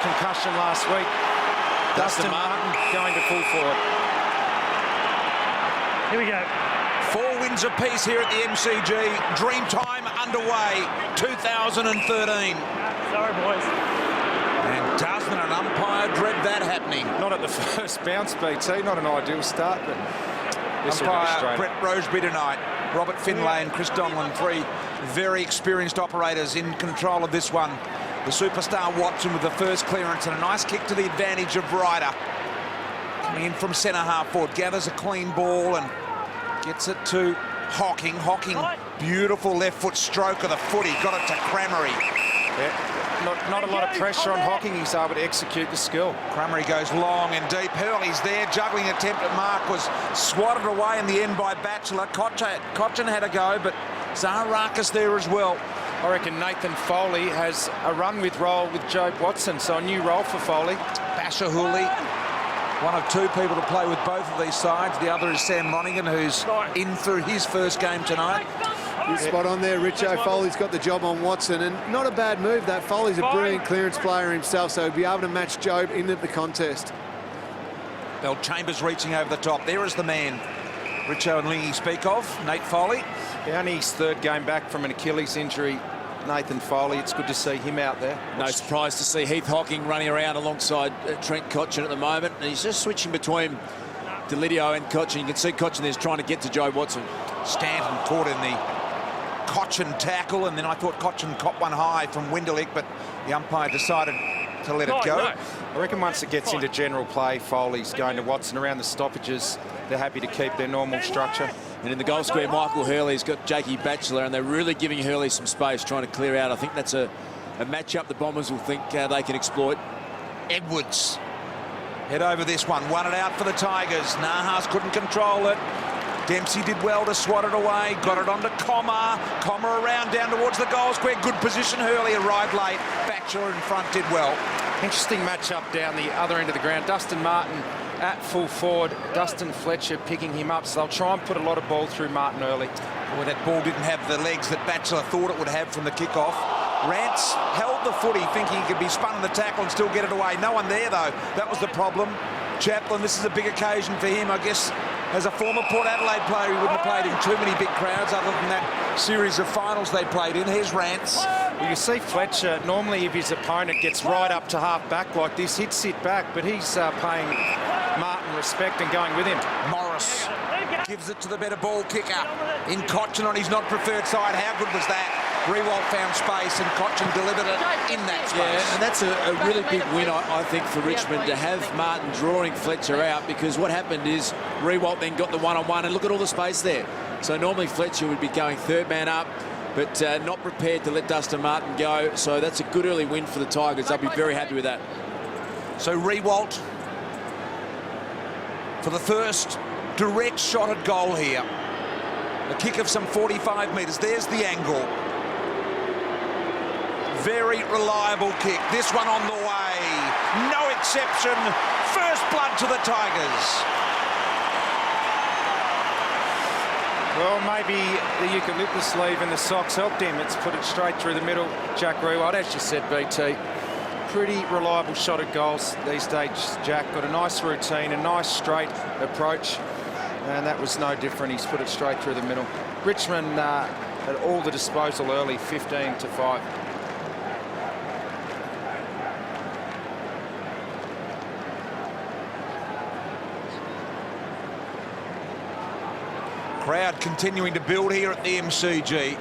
concussion last week. Dustin Martin going to full forward. Here we go. 4 wins apiece here at the MCG. Dream time underway. 2013. Sorry, boys. And doesn't an umpire dread that happening? Not at the first bounce, BT. Not an ideal start, but this will go Umpire straight. Brett Roseby tonight. Robert Finlay and Chris Donlan, 3 very experienced operators in control of this one. The superstar Watson with the first clearance and a nice kick to the advantage of Ryder. Coming in from centre half forward, gathers a clean ball and gets it to Hocking. Hocking, beautiful left foot stroke of the footy. Got it to Cramery. Yeah. Not a lot of pressure on Hocking. He's able to execute the skill. Cramery goes long and deep. Hurley's there. Juggling attempt at mark was swatted away in the end by Batchelor. Cochin had a go, but Zaharakis there as well. I reckon Nathan Foley has a run with roll with Jobe Watson, so a new role for Foley. Bashahuli, one of 2 people to play with both of these sides. The other is Sam Ronigan, who's in for his first game tonight. You're spot on there, Richo. Foley's got the job on Watson, and not a bad move, that. Foley's a brilliant clearance player himself, so he'll be able to match Jobe into the contest. Bellchambers reaching over the top. There is the man Richo and Lingy speak of, Nate Foley. Yeah, only his 3rd game back from an Achilles injury, Nathan Foley. It's good to see him out there. No surprise to see Heath Hocking running around alongside Trent Cotchin at the moment. And he's just switching between Delidio and Cotchin. You can see Cotchin there's trying to get to Jobe Watson. Stanton caught in the Cotchin tackle, and then I thought Cotchin caught one high from Winderlick, but the umpire decided to let it go. No. I reckon once it gets into general play, Foley's going to Watson around the stoppages. They're happy to keep their normal structure. And in the goal square, Michael Hurley's got Jakey Batchelor, and they're really giving Hurley some space, trying to clear out. I think that's a matchup the Bombers will think they can exploit. Edwards head over this one, won it out for the Tigers. Nahas couldn't control it. Dempsey did well to swat it away, got it onto Comar. Comar around down towards the goal square. Good position. Hurley arrived late. Batchelor in front did well. Interesting matchup down the other end of the ground. Dustin Martin at full forward. Dustin Fletcher picking him up. So they'll try and put a lot of ball through Martin early. Boy, that ball didn't have the legs that Batchelor thought it would have from the kickoff. Rance held the footy thinking he could be spun in the tackle and still get it away. No one there, though. That was the problem. Chaplin, this is a big occasion for him, I guess. As a former Port Adelaide player, he wouldn't have played in too many big crowds other than that series of finals they played in. Here's Rance. Well, you see Fletcher, normally if his opponent gets right up to half-back like this, he'd sit back, but he's paying Martin respect and going with him. Morris gives it to the better ball kicker in Cotchin on his not-preferred side. How good was that? Riewoldt found space and Cotchin delivered it in that space. Yeah, and that's a really big win, I think, for Richmond to have Martin drawing Fletcher out, because what happened is Riewoldt then got the one-on-one, and look at all the space there. So normally Fletcher would be going 3rd man up, but not prepared to let Dustin Martin go. So that's a good early win for the Tigers. They'll be very happy with that. So Riewoldt for the first direct shot at goal here. A kick of some 45 metres. There's the angle. Very reliable kick. This one on the way. No exception. First blood to the Tigers. Well, maybe the eucalyptus leaf and the socks helped him. It's put it straight through the middle. Jack Riewoldt, as you said, BT, pretty reliable shot at goals these days. Jack got a nice routine, a nice straight approach, and that was no different. He's put it straight through the middle. Richmond had all the disposal early, 15-5. Crowd continuing to build here at the MCG.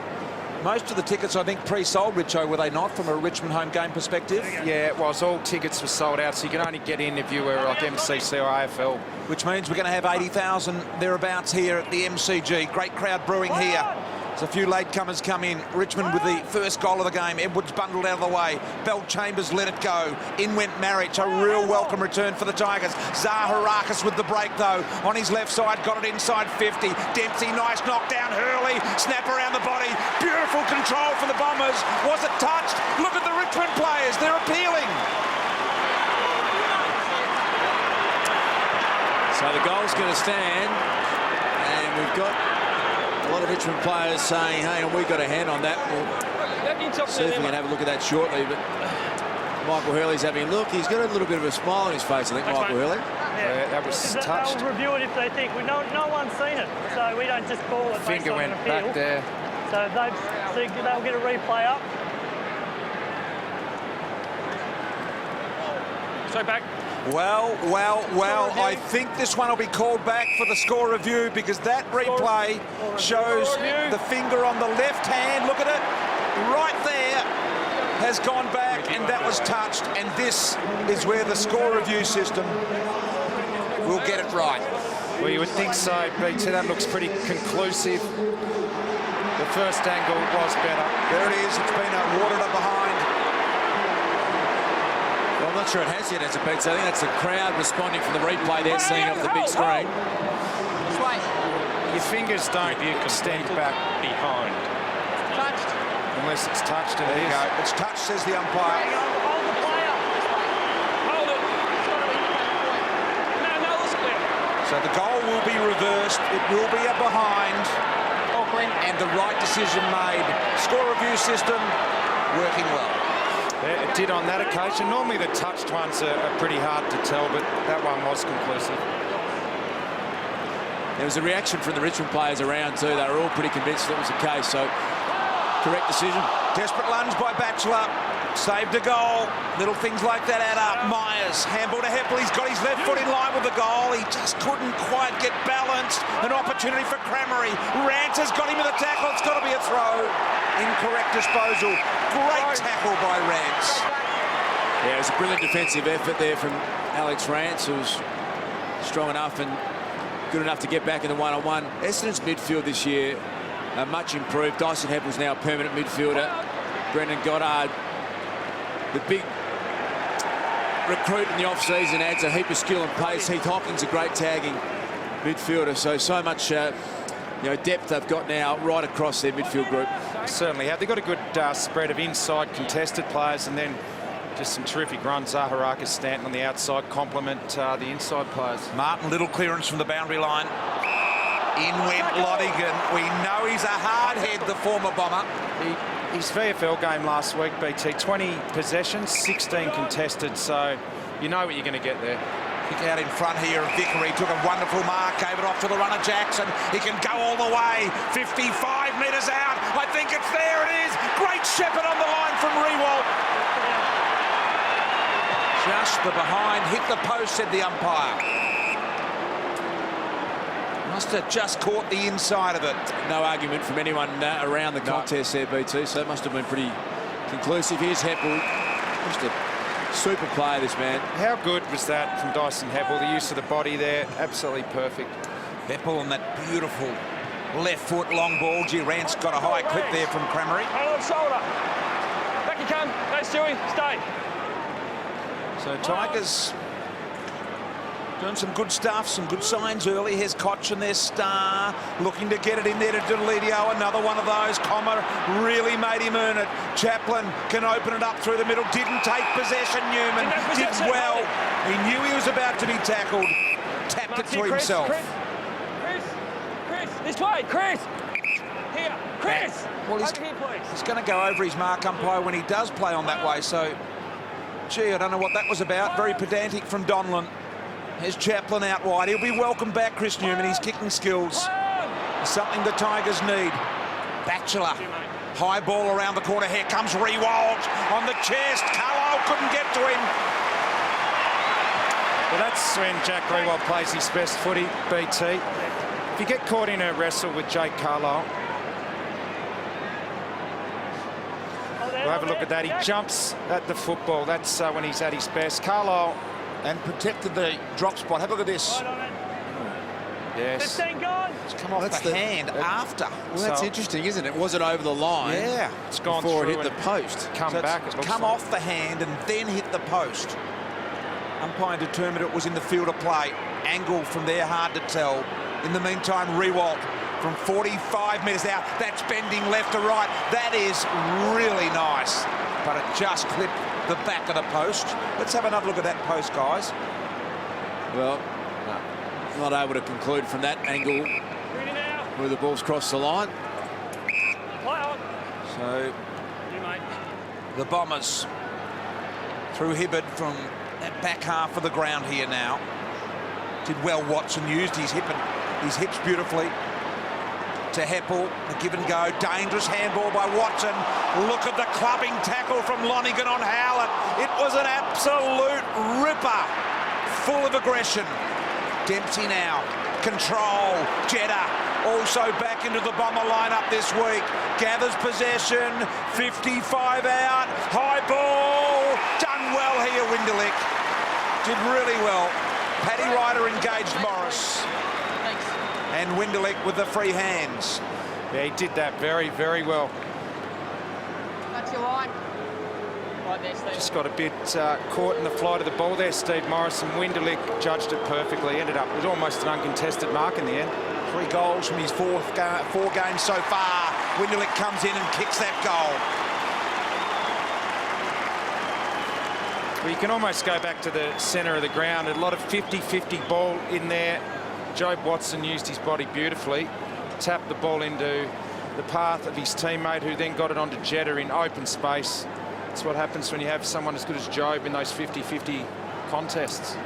Most of the tickets, I think, pre-sold, Richo, were they not, from a Richmond home game perspective? Yeah, it was. All tickets were sold out, so you can only get in if you were like MCC or AFL. Which means we're going to have 80,000 thereabouts here at the MCG. Great crowd brewing here. There's a few latecomers come in. Richmond with the first goal of the game. Edwards bundled out of the way. Bellchambers let it go. In went Marich. A real welcome return for the Tigers. Zaharakis with the break, though. On his left side, got it inside 50. Dempsey, nice knockdown. Hurley, snap around the body. Beautiful control for the Bombers. Was it touched? Look at the Richmond players. They're appealing. So the goal's going to stand, and we've got a lot of Richmond players saying, hey, we've got a hand on that. We'll see if we can have a look at that shortly. But Michael Hurley's having a look. He's got a little bit of a smile on his face, I think, Michael Hurley. Yeah, that was touched. They'll review it if they think. No one's seen it, so we don't just call it. Finger went back there. So they'll get a replay up. Straight back. Well, I think this one will be called back for the score review because that replay shows the finger on the left hand. Look at it, right there, has gone back and that was touched. And this is where the score review system will get it right. Well, you would think so, BT. That looks pretty conclusive. The first angle was better. There it is, it's been watered up behind. Well, I'm not sure it has yet, as a beat. So I think that's the crowd responding from the replay they're seeing off the big screen. Your fingers don't extend back behind. Touched. Unless it's touched, and There it you is. go, it's touched, says the umpire. Hold the player. Hold it. No, it's clear. So the goal will be reversed, it will be a behind. And the right decision made. Score review system working well. Yeah, it did on that occasion. Normally the touched ones are pretty hard to tell, but that one was conclusive. There was a reaction from the Richmond players around too. They were all pretty convinced that was the case. So, correct decision. Desperate lunge by Batchelor. Saved a goal. Little things like that add up. Myers, handball to Heppel. He's got his left foot in line with the goal. He just couldn't quite get balanced. An opportunity for Crammery. Rance has got him in the tackle. It's got to be a throw. Incorrect disposal. Great tackle by Rance. Yeah, it was a brilliant defensive effort there from Alex Rance, who's strong enough and good enough to get back in the one-on-one. Essendon's midfield this year much improved. Dyson Heppel's now a permanent midfielder. Brendan Goddard, the big recruit in the off-season, adds a heap of skill and pace. Heath Hawkins, a great tagging midfielder. So much depth they've got now right across their midfield group. Certainly have. They've got a good spread of inside contested players and then just some terrific runs. Zaharakis, Stanton on the outside complement the inside players. Martin, little clearance from the boundary line. In went Lodigan. We know he's a hard head, the former Bomber. His VFL game last week, BT, 20 possessions, 16 contested, so you know what you're going to get there. Kick out in front here of Vickery. Took a wonderful mark, gave it off to the runner Jackson. He can go all the way. 55 metres out. I think it's there. It is. Great Shepherd on the line from Rewalt. Just the behind. Hit the post, said the umpire. Must have just caught the inside of it. No argument from anyone around the contest there, BT, so it must have been pretty conclusive. Here's Heppel. Just a super player, this man. How good was that from Dyson Heppel? The use of the body there, absolutely perfect. Heppel on that beautiful left foot long ball. Gee, Rance got a high clip there from Crammery. Hold on, shoulder. Back you come. No, Stewie. Stay. So Tigers doing some good stuff, some good signs early. Here's Cochin, their star, looking to get it in there to Deledio. Another one of those. Comer really made him earn it. Chaplin can open it up through the middle. Didn't take possession. Newman did well. He knew he was about to be tackled. Tapped it to himself. Chris, this way, Chris. Here, Chris. Well, he's going to go over his mark umpire when he does play on that way. So, gee, I don't know what that was about. Very pedantic from Donlan. Here's Chaplin out wide. He'll be welcome back, Chris Newman. His kicking skills is something the Tigers need. Batchelor. High ball around the corner. Here comes Rewalt on the chest. Carlisle couldn't get to him. Well, that's when Jack Rewalt plays his best footy, BT. If you get caught in a wrestle with Jake Carlisle, we'll have a look at that. He jumps at the football. That's when he's at his best. Carlisle And protected the drop spot. Have a look at this. yes. 15 gone. It's come off the hand after. Well, that's So- interesting, isn't it? Was it over the line? Yeah. It's gone Before it through hit the and post. come So back. it's It looks come like. off the hand and then hit the post. Umpire determined it was in the field of play. Angle from there hard to tell. In the meantime, Rewalt from 45 metres out. That's bending left to right. That is really nice. But it just clipped the back of the post. Let's have another look at that post, guys. Well, not able to conclude from that angle Ready now. where the ball's crossed the line. Play on. So You, mate. the Bombers through Hibberd from that back half of the ground here now. Did well, Watson used his hips beautifully. To Heppel, a give and go, dangerous handball by Watson. Look at the clubbing tackle from Lonergan on Howlett. It was an absolute ripper, full of aggression. Dempsey now, control, Jetta also back into the Bomber lineup this week. Gathers possession, 55 out, high ball, done well here, Winderlick. Did really well. Paddy Ryder engaged Morris. And Winderlick with the free hands. Yeah, he did that very, very well. That's your line. Right there, Steve. Just got a bit caught in the flight of the ball there, Steve Morris, and Winderlick judged it perfectly. Ended up, it was almost an uncontested mark in the end. 3 goals from his 4 games so far. Winderlick comes in and kicks that goal. Well, you can almost go back to the centre of the ground. A lot of 50-50 ball in there. Jobe Watson used his body beautifully, tapped the ball into the path of his teammate, who then got it onto Jetta in open space. That's what happens when you have someone as good as Jobe in those 50-50 contests.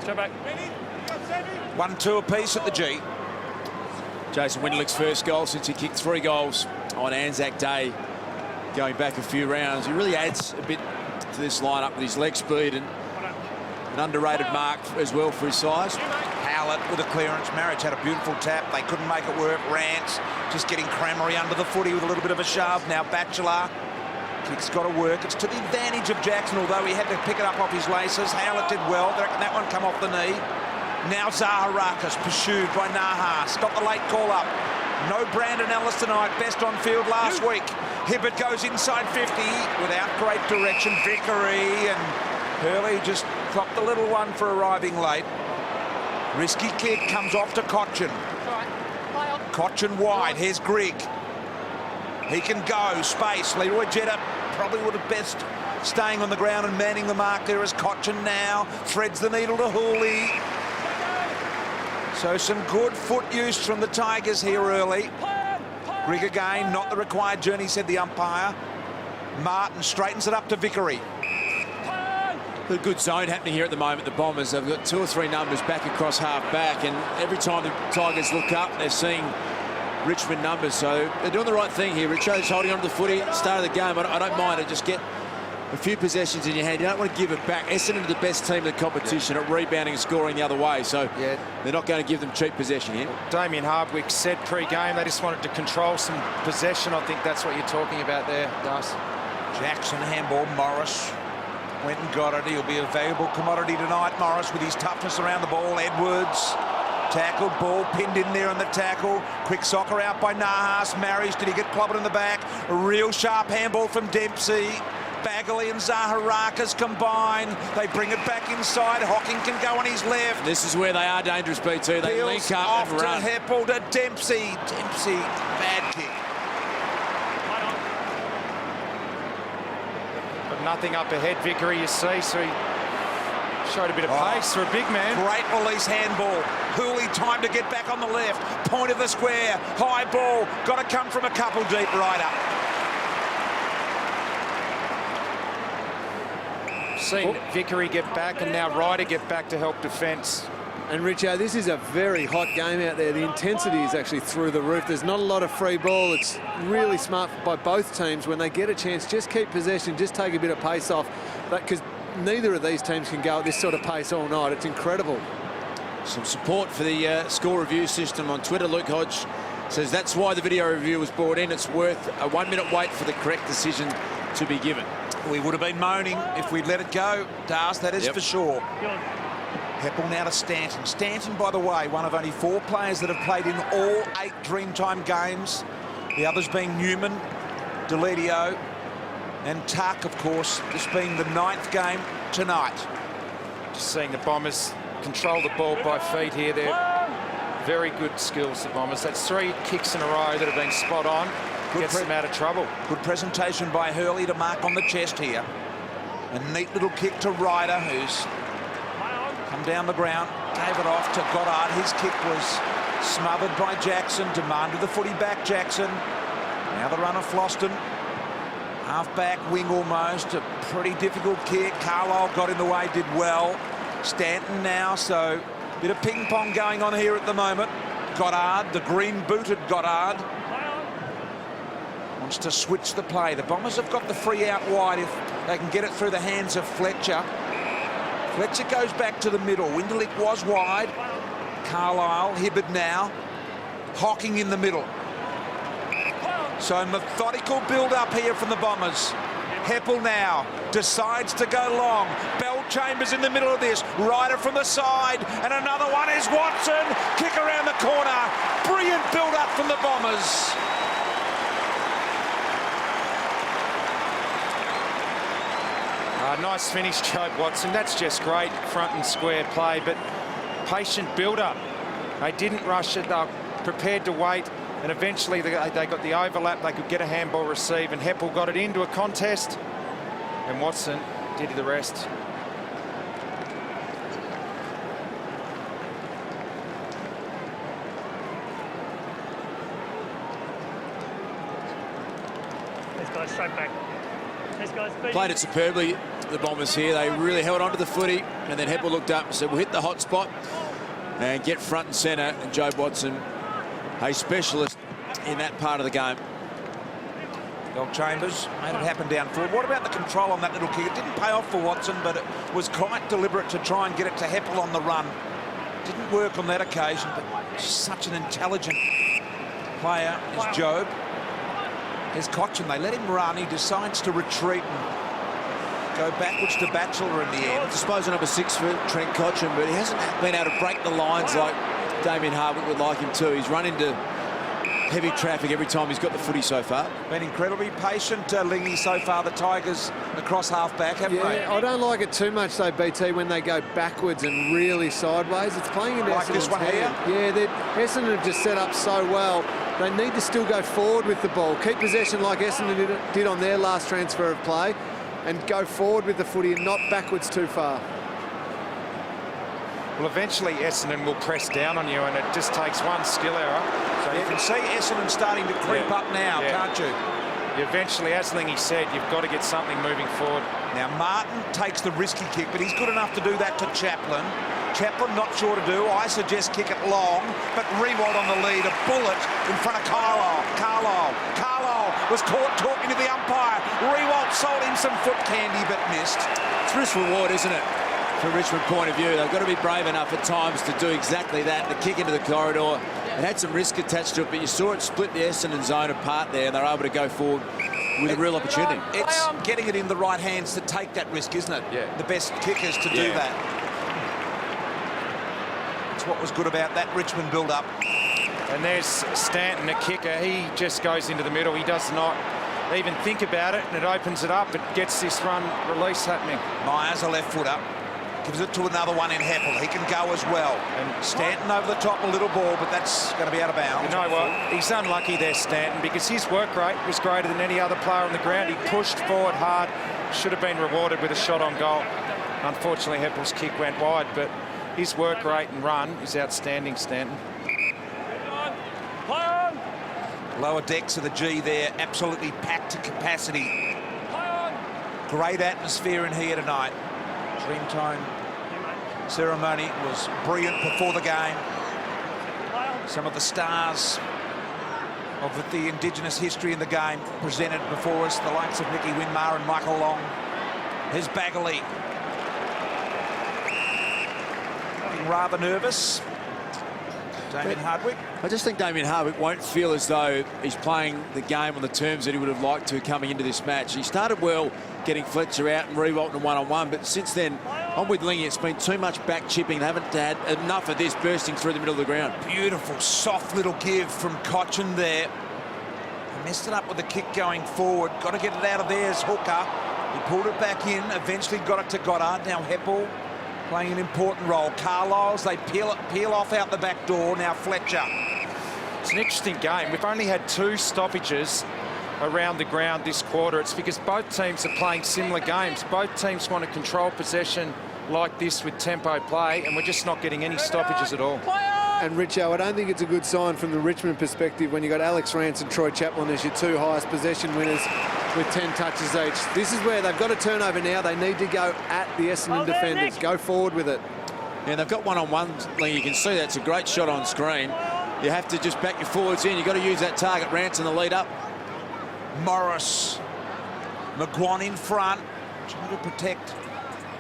Go back. 1-2 apiece at the G. Jason Winderlick's first goal since he kicked 3 goals on Anzac Day, going back a few rounds. He really adds a bit to this lineup with his leg speed and an underrated mark as well for his size. Howlett with a clearance. Marriage had a beautiful tap. They couldn't make it work. Rance just getting Cramery under the footy with a little bit of a shove. Now Batchelor. Kick's got to work. It's to the advantage of Jackson, although he had to pick it up off his laces. Howlett did well. They reckon that one come off the knee. Now Zaharakis pursued by Nahas. Got the late call up. No Brandon Ellis tonight. Best on field last week. Hibbert goes inside 50 without great direction. Vickery and Hurley just dropped the little one for arriving late. Risky kick comes off to Cotchin. Cotchin wide. Here's Grigg. He can go. Space. Leroy Jetta probably would have best staying on the ground and manning the mark there as Cotchin now threads the needle to Hooley. So some good foot use from the Tigers here early. Grigg again, not the required journey, said the umpire. Martin straightens it up to Vickery. A good zone happening here at the moment. The Bombers have got 2 or 3 numbers back across half back, and every time the Tigers look up, they're seeing Richmond numbers. So they're doing the right thing here. Richo's holding onto the footy at the start of the game. I don't mind it. Just get a few possessions in your hand. You don't want to give it back. Essendon are the best team in the competition at rebounding and scoring the other way. So they're not going to give them cheap possession here. Damien Hardwick said pre-game they just wanted to control some possession. I think that's what you're talking about there, Das. Jackson handball. Morris went and got it. He'll be a valuable commodity tonight, Morris, with his toughness around the ball. Edwards tackled, ball pinned in there on the tackle. Quick soccer out by Nahas. Marriage, did he get clobbered in the back? A real sharp handball from Dempsey. Bagley and Zaharakis combine. They bring it back inside. Hocking can go on his left. This is where they are dangerous, BT. They Peels link up off and to run. Heppel to Dempsey. Dempsey, bad kick. But nothing up ahead, Vickery, you see, so he showed a bit of pace for a big man. Great release handball. Hooley time to get back on the left. Point of the square. High ball. Got to come from a couple deep. Ryder. Seen Vickery get back and now Ryder get back to help defence. And Richo, this is a very hot game out there. The intensity is actually through the roof. There's not a lot of free ball. It's really smart by both teams. When they get a chance, just keep possession, just take a bit of pace off. Because neither of these teams can go at this sort of pace all night. It's incredible. Some support for the score review system on Twitter. Luke Hodge says that's why the video review was brought in. It's worth a 1-minute wait for the correct decision to be given. We would have been moaning if we'd let it go, Das, that is for sure. Heppel now to Stanton. Stanton, by the way, one of only 4 players that have played in all 8 Dreamtime games. The others being Newman, Deledio and Tuck, of course. This being the 9th game tonight. Just seeing the Bombers control the ball by feet here. They're very good skills, the Bombers. That's 3 kicks in a row that have been spot on. Gets them out of trouble. Good presentation by Hurley to mark on the chest here. A neat little kick to Ryder, who's come Come down the ground, gave it off to Goddard. His kick was smothered by Jackson. Demanded the footy back, Jackson. Now the run of Floston. Half-back wing almost. A pretty difficult kick. Carlisle got in the way, did well. Stanton now, so a bit of ping-pong going on here at the moment. Goddard, the green-booted Goddard, wants to switch the play. The Bombers have got the free out wide if they can get it through the hands of Fletcher. Fletcher goes back to the middle. Winderlich was wide. Carlisle, Hibberd now. Hocking in the middle. So methodical build-up here from the Bombers. Heppel now decides to go long. Bell-Chambers in the middle of this. Ryder from the side. And another one is Watson. Kick around the corner. Brilliant build-up from the Bombers. Nice finish, Jobe Watson. That's just great front and square play, but patient build-up. They didn't rush it. They were prepared to wait, and eventually they got the overlap. They could get a handball receive, and Heppel got it into a contest, and Watson did the rest. This guy's straight back. This guy's beating. Played it superbly, the Bombers here. They really held on to the footy, and then Heppel looked up and said, we'll hit the hot spot and get front and centre. And Jobe Watson, a specialist in that part of the game. Bell-Chambers made it happen down forward. What about the control on that little kick? It didn't pay off for Watson, but it was quite deliberate to try and get it to Heppel on the run. Didn't work on that occasion, but such an intelligent player is Jobe. There's Cochin. They let him run. He decides to retreat and go backwards to Batchelor in the end. Disposal number 6 for Trent Cotchin, but he hasn't been able to break the lines like Damien Hardwick would like him to. He's run into heavy traffic every time he's got the footy so far. Been incredibly patient, Lingy, so far, the Tigers across half-back, haven't they? I don't like it too much, though, BT, when they go backwards and really sideways. It's playing into Like this Essendon's one here? hand. Yeah, Essendon have just set up so well. They need to still go forward with the ball. Keep possession like Essendon did on their last transfer of play, and go forward with the footy and not backwards too far. Well, eventually Essendon will press down on you, and it just takes one skill error. So you can see Essendon starting to creep up now, can't you? Eventually, as Lingy said, you've got to get something moving forward. Now, Martin takes the risky kick, but he's good enough to do that to Chaplin. Chaplin not sure to do. I suggest kick it long, but Riewoldt on the lead. A bullet in front of Carlisle. Carlisle was caught talking to the umpire. Riewoldt sold him some foot candy, but missed. It's risk-reward, isn't it? From Richmond point of view, they've got to be brave enough at times to do exactly that. The kick into the corridor, it had some risk attached to it, but you saw it split the Essendon zone apart there, and they're able to go forward with a real opportunity. It's getting it in the right hands to take that risk, isn't it? Yeah. The best kickers to do that. That's what was good about that Richmond build-up. And there's Stanton, a kicker. He just goes into the middle. He does not even think about it, and it opens it up. It gets this run release happening. Myers, a left footer. Gives it to another one in Heppel. He can go as well. And Stanton over the top, a little ball, but that's going to be out of bounds. You know what? He's unlucky there, Stanton, because his work rate was greater than any other player on the ground. He pushed forward hard. Should have been rewarded with a shot on goal. Unfortunately, Heppel's kick went wide, but his work rate and run is outstanding, Stanton. Lower decks of the G there, absolutely packed to capacity. Great atmosphere in here tonight. Dreamtime ceremony was brilliant before the game. Some of the stars of the Indigenous history in the game presented before us, the likes of Nicky Winmar and Michael Long. Here's Bagley. Looking rather nervous. Damien Hardwick. I just think Damien Hardwick won't feel as though he's playing the game on the terms that he would have liked to coming into this match. He started well getting Fletcher out and Riewoldt in one-on-one, but since then, I'm with Lingy, it's been too much back chipping. They haven't had enough of this bursting through the middle of the ground. Beautiful, soft little give from Cochin there. He messed it up with the kick going forward. Got to get it out of there as hooker. He pulled it back in, eventually got it to Goddard. Now Heppel playing an important role. Carlisle's, they peel off out the back door. Now Fletcher. It's an interesting game. We've only had 2 stoppages around the ground this quarter. It's because both teams are playing similar games. Both teams want to control possession like this with tempo play, and we're just not getting any stoppages at all. And Richo, I don't think it's a good sign from the Richmond perspective when you've got Alex Rance and Troy Chaplin as your two highest possession winners with 10 touches each. This is where they've got a turnover now. They need to go at the Essendon defenders. Go forward with it. Yeah, they've got one-on-one, Lee. You can see that's a great shot on screen. You have to just back your forwards in. You've got to use that target, Rance, in the lead up. Morris. McGuan in front. Trying to protect.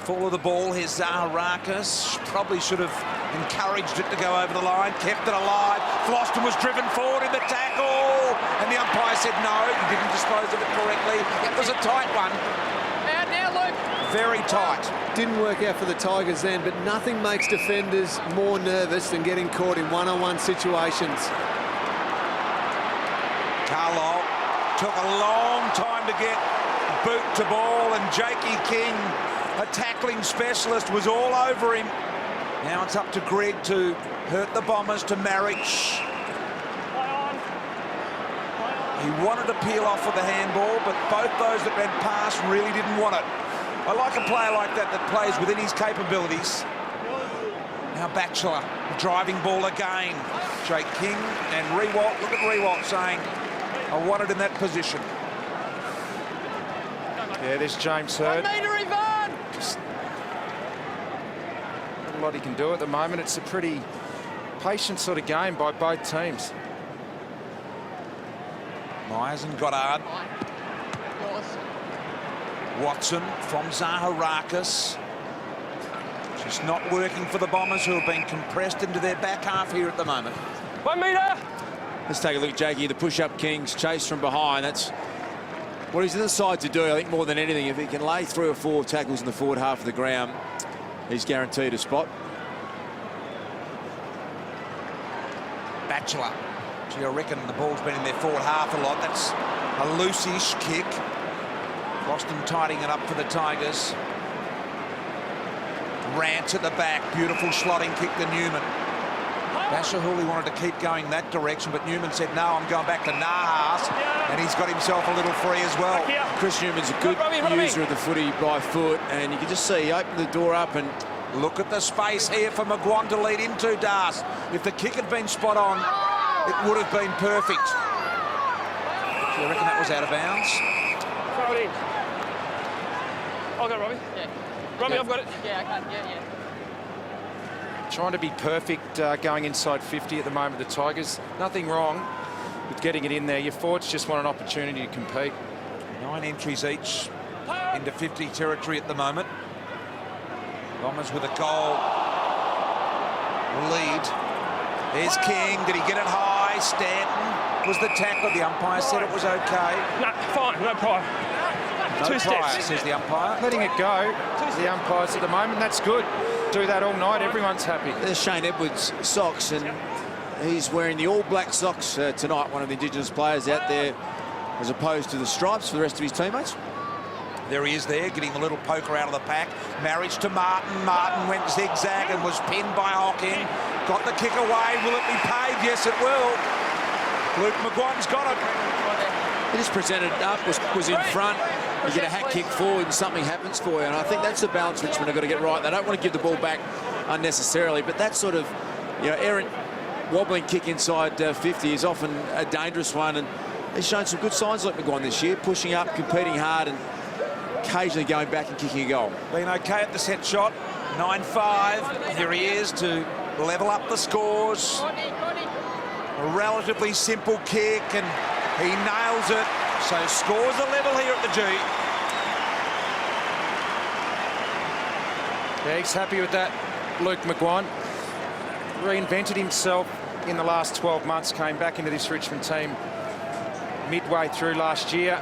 Fall of the ball. Here's Zaharakis. Probably should have encouraged it to go over the line. Kept it alive. Floston was driven forward in the tackle. And the umpire said no. He didn't dispose of it correctly. It was a tight one. Out now, Luke. Very tight. Didn't work out for the Tigers then, but nothing makes defenders more nervous than getting caught in one-on-one situations. Carlisle took a long time to get boot to ball, and Jakey King, a tackling specialist, was all over him. Now it's up to Greg to hurt the Bombers to Marich. He wanted to peel off with the handball, but both those that ran past really didn't want it. I like a player like that that plays within his capabilities. Now Batchelor, driving ball again. Jake King and Rewalt. Look at Rewalt saying, I want it in that position. Yeah, there's James Hird. Just not a lot he can do at the moment. It's a pretty patient sort of game by both teams. Myers and Goddard. Watson from Zaharakis. Just not working for the Bombers, who have been compressed into their back half here at the moment. 1 metre. Let's take a look at Jakey, the push-up Kings, chase from behind. That's what he's inside to do, I think, more than anything. If he can lay 3 or 4 tackles in the forward half of the ground, he's guaranteed a spot. Batchelor. Gee, I reckon the ball's been in their forward half a lot. That's a loose-ish kick. Boston tidying it up for the Tigers. Rance at the back. Beautiful slotting kick to Newman. Bashahuli wanted to keep going that direction, but Newman said, no, I'm going back to Nahas. And he's got himself a little free as well. Chris Newman's a good user of the footy by foot, and you can just see he opened the door up and look at the space here for McGuan to lead into, Das. If the kick had been spot on, it would have been perfect. Do you reckon that was out of bounds? Throw it in. I'll go, Robbie. Yeah. Robbie, I've got it. Yeah, I can. Yeah. Trying to be perfect going inside 50 at the moment, the Tigers. Nothing wrong with getting it in there. Your forwards just want an opportunity to compete. 9 entries each into 50 territory at the moment. Bombers with a goal lead. There's King. Did he get it high? Stanton was the tackler. The umpire said it was okay. No, fine, no problem. No 2 prior, steps. says the umpire. Letting it go, the umpires at the moment, that's good. Do that all night, everyone's happy. there's Shane Edwards' socks, and he's wearing the all-black socks tonight, one of the Indigenous players out there, as opposed to the stripes for the rest of his teammates. There he is there, getting a little poker out of the pack. Marriage to Martin. Martin went zigzag and was pinned by Hocking. Got the kick away. Will it be paid? Yes, it will. Luke McGuan's got it. He just presented up, was in front. You get a hat kick forward and something happens for you. And I think that's the balance Richmond have got to get right. They don't want to give the ball back unnecessarily, but that sort of, errant wobbling kick inside 50 is often a dangerous one. And he's shown some good signs like McGuan this year, pushing up, competing hard, and occasionally going back and kicking a goal. Been okay at the set shot. 9-5. Here he is to level up the scores. A relatively simple kick, and he nails it. So scores a level here at the G. Yeah, he's happy with that. Luke McGuan reinvented himself in the last 12 months, came back into this Richmond team midway through last year.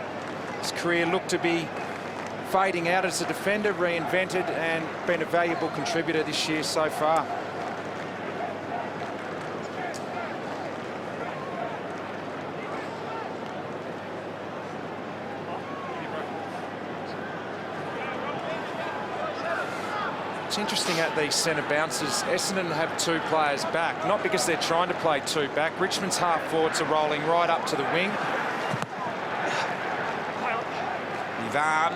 His career looked to be fading out as a defender, reinvented and been a valuable contributor this year so far. It's interesting at these centre bounces, Essendon have 2 players back, not because they're trying to play 2 back. Richmond's half forwards are rolling right up to the wing. Ivan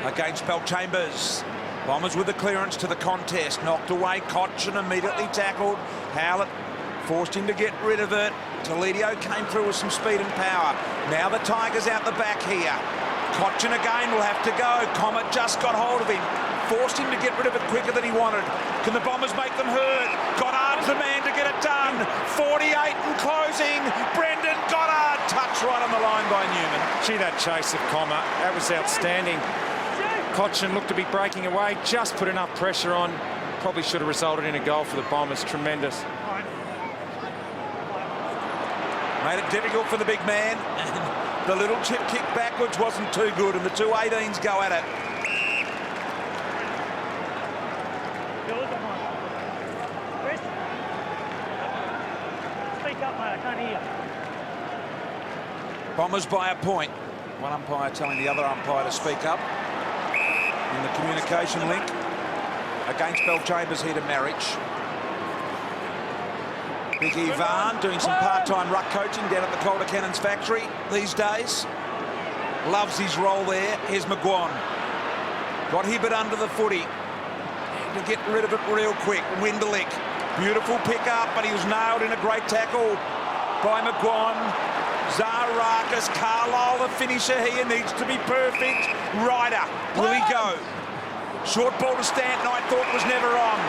against Belchambers. Bombers with the clearance to the contest. Knocked away. Cotchin immediately tackled. Howlett forced him to get rid of it. Toledo came through with some speed and power. Now the Tigers out the back here. Cotchin again will have to go. Comet just got hold of him. Forced him to get rid of it quicker than he wanted. Can the Bombers make them hurt? Goddard's the man to get it done. 48 and closing. Brendan Goddard. Touch right on the line by Newman. Gee, that chase of Comet, that was outstanding. Cotchin looked to be breaking away, just put enough pressure on. Probably should have resulted in a goal for the Bombers. Tremendous. Made it difficult for the big man. The little chip kick backwards wasn't too good, and the two 18s go at it. Speak up, mate. I can't hear you. Bombers by a point. One umpire telling the other umpire to speak up. In the communication link against Bellchambers here to Marriage. Big Ivan doing some part-time ruck coaching down at the Calder Cannons factory these days. Loves his role there. Here's McGuan. Got Hibbert under the footy. To get rid of it real quick. Winderlick. Beautiful pick up, but he was nailed in a great tackle by McGuan. Zarakis, Carlisle, the finisher here, needs to be perfect. Ryder, will he go? Short ball to Stanton, I thought was never on.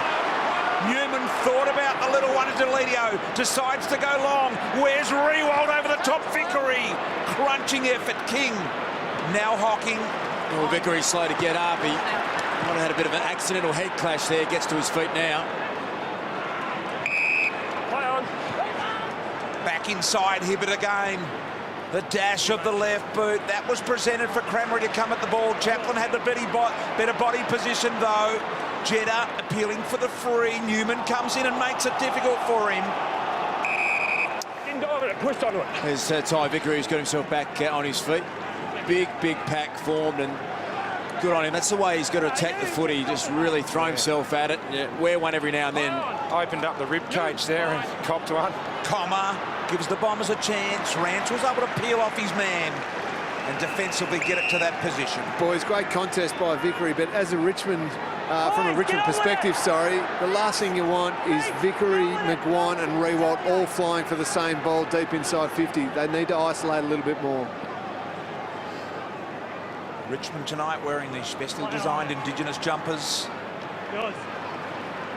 Newman thought about the little one to Deledio, decides to go long. Where's Rewald over the top? Vickery, crunching effort. King, now Hocking. Well, Vickery's slow to get up. He might have had a bit of an accidental head clash there. Gets to his feet now. Back inside, Hibbert again. The dash of the left boot. That was presented for Crameri to come at the ball. Chaplin had the better body position, though. Jeddah appealing for the free. Newman comes in and makes it difficult for him. Didn't go over it, pushed onto it. There's Ty Vickery who's got himself back on his feet. Big pack formed, and good on him. That's the way he's got to attack the footy. Just really throw himself at it. Wear one every now and then. Opened up the rib cage there and copped one. Comma gives the Bombers a chance. Rance was able to peel off his man and defensively get it to that position. Boys, great contest by Vickery, but as a Richmond, from a Richmond perspective, the last thing you want is Vickery, McGuan and Rewalt all flying for the same ball deep inside 50. They need to isolate a little bit more. Richmond tonight wearing these specially designed Indigenous jumpers. Yours.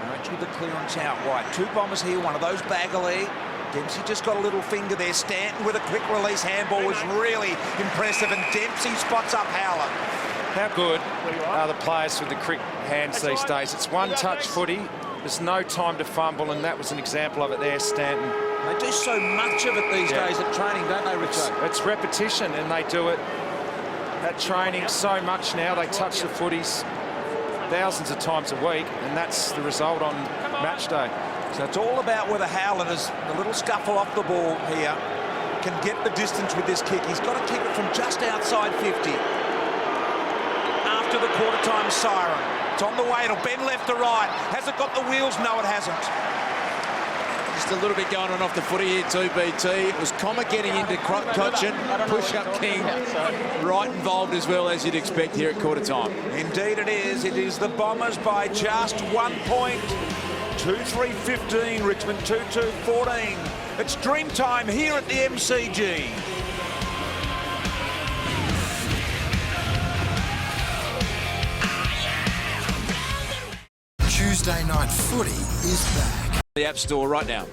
Marriage with the clearance out wide. Two Bombers here, one of those Bagley. Dempsey just got a little finger there. Stanton with a quick release handball was really impressive, and Dempsey spots up Howlett. How good are the players with the quick hands these days? It's one-touch footy. There's no time to fumble, and that was an example of it there, Stanton. They do so much of it these days at training, don't they, Richard? It's repetition, and they do it at training so much now. They touch the footies thousands of times a week, and that's the result on match day. So it's all about whether Howlett is the little scuffle off the ball here can get the distance with this kick. He's got to kick it from just outside 50. After the quarter-time siren. It's on the way. It'll bend left to right. Has it got the wheels? No, it hasn't. Just a little bit going on off the footy here too, BT. It was Comet getting into Cotchin, push up King, right involved as well as you'd expect here at quarter time. Indeed it is. It is the Bombers by just 1 point. 2-3-15, Richmond 2-2-14. It's dream time here at the MCG. Tuesday Night Footy is back. The App Store right now.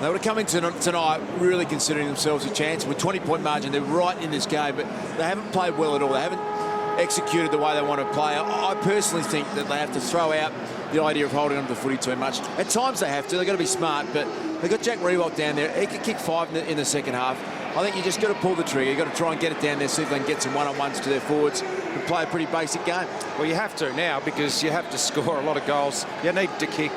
They would have come into tonight really considering themselves a chance. With 20-point margin, they're right in this game, but they haven't played well at all. They haven't executed the way they want to play. I personally think that they have to throw out the idea of holding onto the footy too much. At times they have to. They've got to be smart, but they've got Jack Riewoldt down there. He could kick 5 in the second half. I think you just got to pull the trigger. You've got to try and get it down there, see if they can get some one-on-ones to their forwards and play a pretty basic game. Well, you have to now because you have to score a lot of goals. You need to kick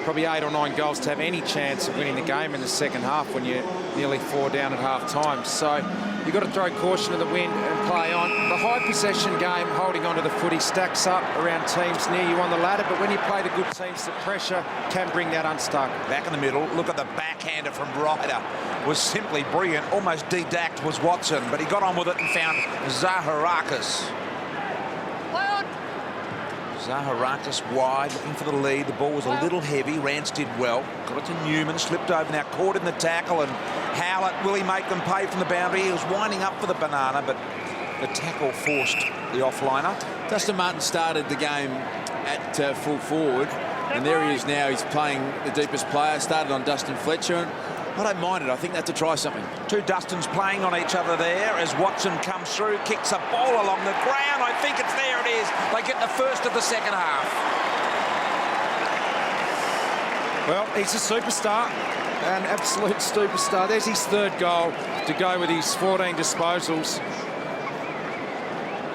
probably 8 or 9 goals to have any chance of winning the game in the second half when you're nearly 4 down at half-time. So you've got to throw caution to the wind and play on. The high possession game, holding onto the footy, stacks up around teams near you on the ladder, but when you play the good teams, the pressure can bring that unstuck. Back in the middle, look at the backhander from Ryder. Was simply brilliant. Almost dedacked was Watson, but he got on with it and found Zaharakis. Zaharakis wide, looking for the lead. The ball was a little heavy. Rance did well. Got it to Newman, slipped over now, caught in the tackle, and Howlett, will he make them pay from the boundary? He was winding up for the banana, but the tackle forced the offliner. Dustin Martin started the game at full forward, and there he is now. He's playing the deepest player. Started on Dustin Fletcher, and I don't mind it. I think they have to try something. 2 Dustins playing on each other there as Watson comes through, kicks a ball along the ground. I think it's there it is. They get the first of the second half. Well, he's a superstar, an absolute superstar. There's his 3rd goal to go with his 14 disposals.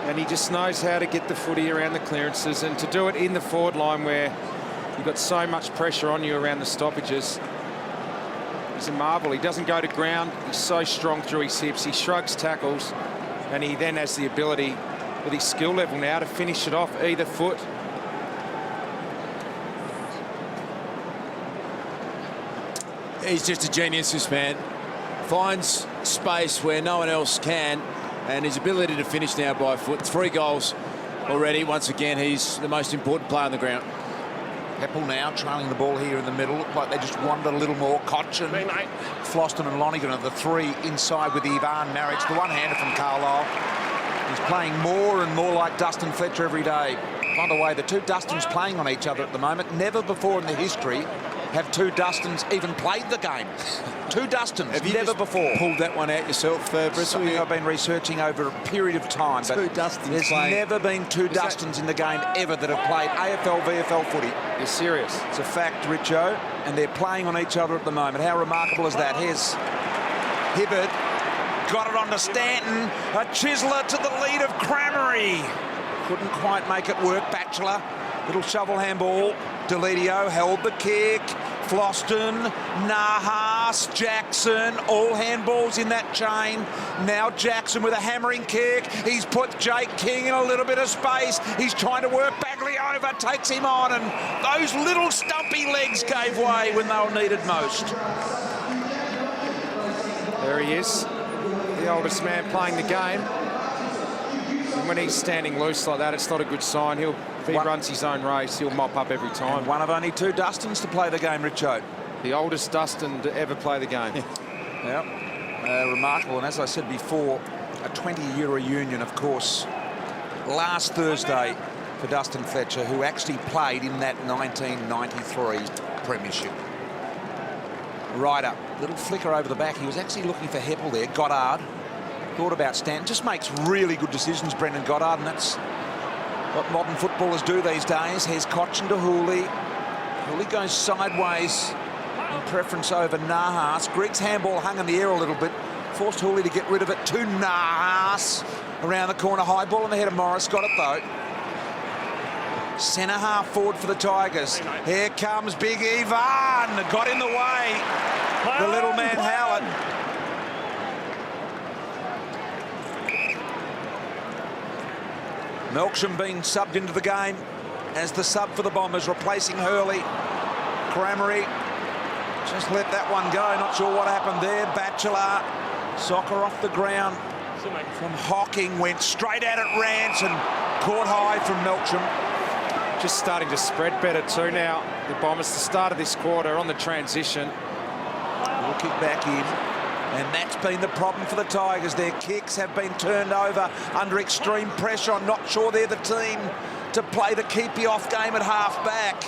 And he just knows how to get the footy around the clearances and to do it in the forward line where you've got so much pressure on you around the stoppages. He's a marvel. He doesn't go to ground. He's so strong through his hips. He shrugs tackles, and he then has the ability with his skill level now to finish it off either foot. He's just a genius, this man. Finds space where no one else can, and his ability to finish now by foot. 3 goals already. Once again, he's the most important player on the ground. Heppel now trailing the ball here in the middle. Looked like they just wanted a little more. Cochin, Floston and Lonergan are the 3 inside with Ivan Maric, the one-hander from Carlisle. He's playing more and more like Dustin Fletcher every day. By the way, the 2 Dustins playing on each other at the moment. Never before in the history have 2 Dustins even played the game. 2 Dustins, have you never before. Pulled that one out yourself, Bristol? Something I've been researching over a period of time. 2 Dustins there's playing. never been 2 Dustins in the game ever that have played AFL, VFL footy. You're serious? It's a fact, Richo, and they're playing on each other at the moment. How remarkable is that? Here's Hibbert, got it onto Stanton, a chiseler to the lead of Cramery. Couldn't quite make it work, Batchelor. Little shovel handball. Deledio held the kick. Floston, Nahas, Jackson, all handballs in that chain. Now Jackson with a hammering kick. He's put Jake King in a little bit of space. He's trying to work Bagley over, takes him on, and those little stumpy legs gave way when they were needed most. There he is, the oldest man playing the game. And when he's standing loose like that, it's not a good sign. If he runs his own race, he'll mop up every time. And one of only 2 Dustins to play the game, Richo. The oldest Dustin to ever play the game. Yep. Remarkable. And as I said before, a 20-year reunion, of course, last Thursday for Dustin Fletcher, who actually played in that 1993 premiership. Ryder, little flicker over the back. He was actually looking for Heppel there. Goddard thought about Stanton. Just makes really good decisions, Brendan Goddard, and that's what modern footballers do these days. Here's Cochin to Hooley. Hooley goes sideways in preference over Nahas. Gregg's handball hung in the air a little bit. Forced Hooley to get rid of it to Nahas. Around the corner, high ball in the head of Morris. Got it though. Centre half forward for the Tigers. Here comes Big Ivan. Got in the way. The little man Howlett. Melksham being subbed into the game as the sub for the Bombers, replacing Hurley. Cramery just let that one go. Not sure what happened there. Batchelor, soccer off the ground from Hocking, went straight at it, Rance, and caught high from Melksham. Just starting to spread better too now. The Bombers, the start of this quarter on the transition. Little kick back in. And that's been the problem for the Tigers. Their kicks have been turned over under extreme pressure. I'm not sure they're the team to play the keep-you-off game at half-back.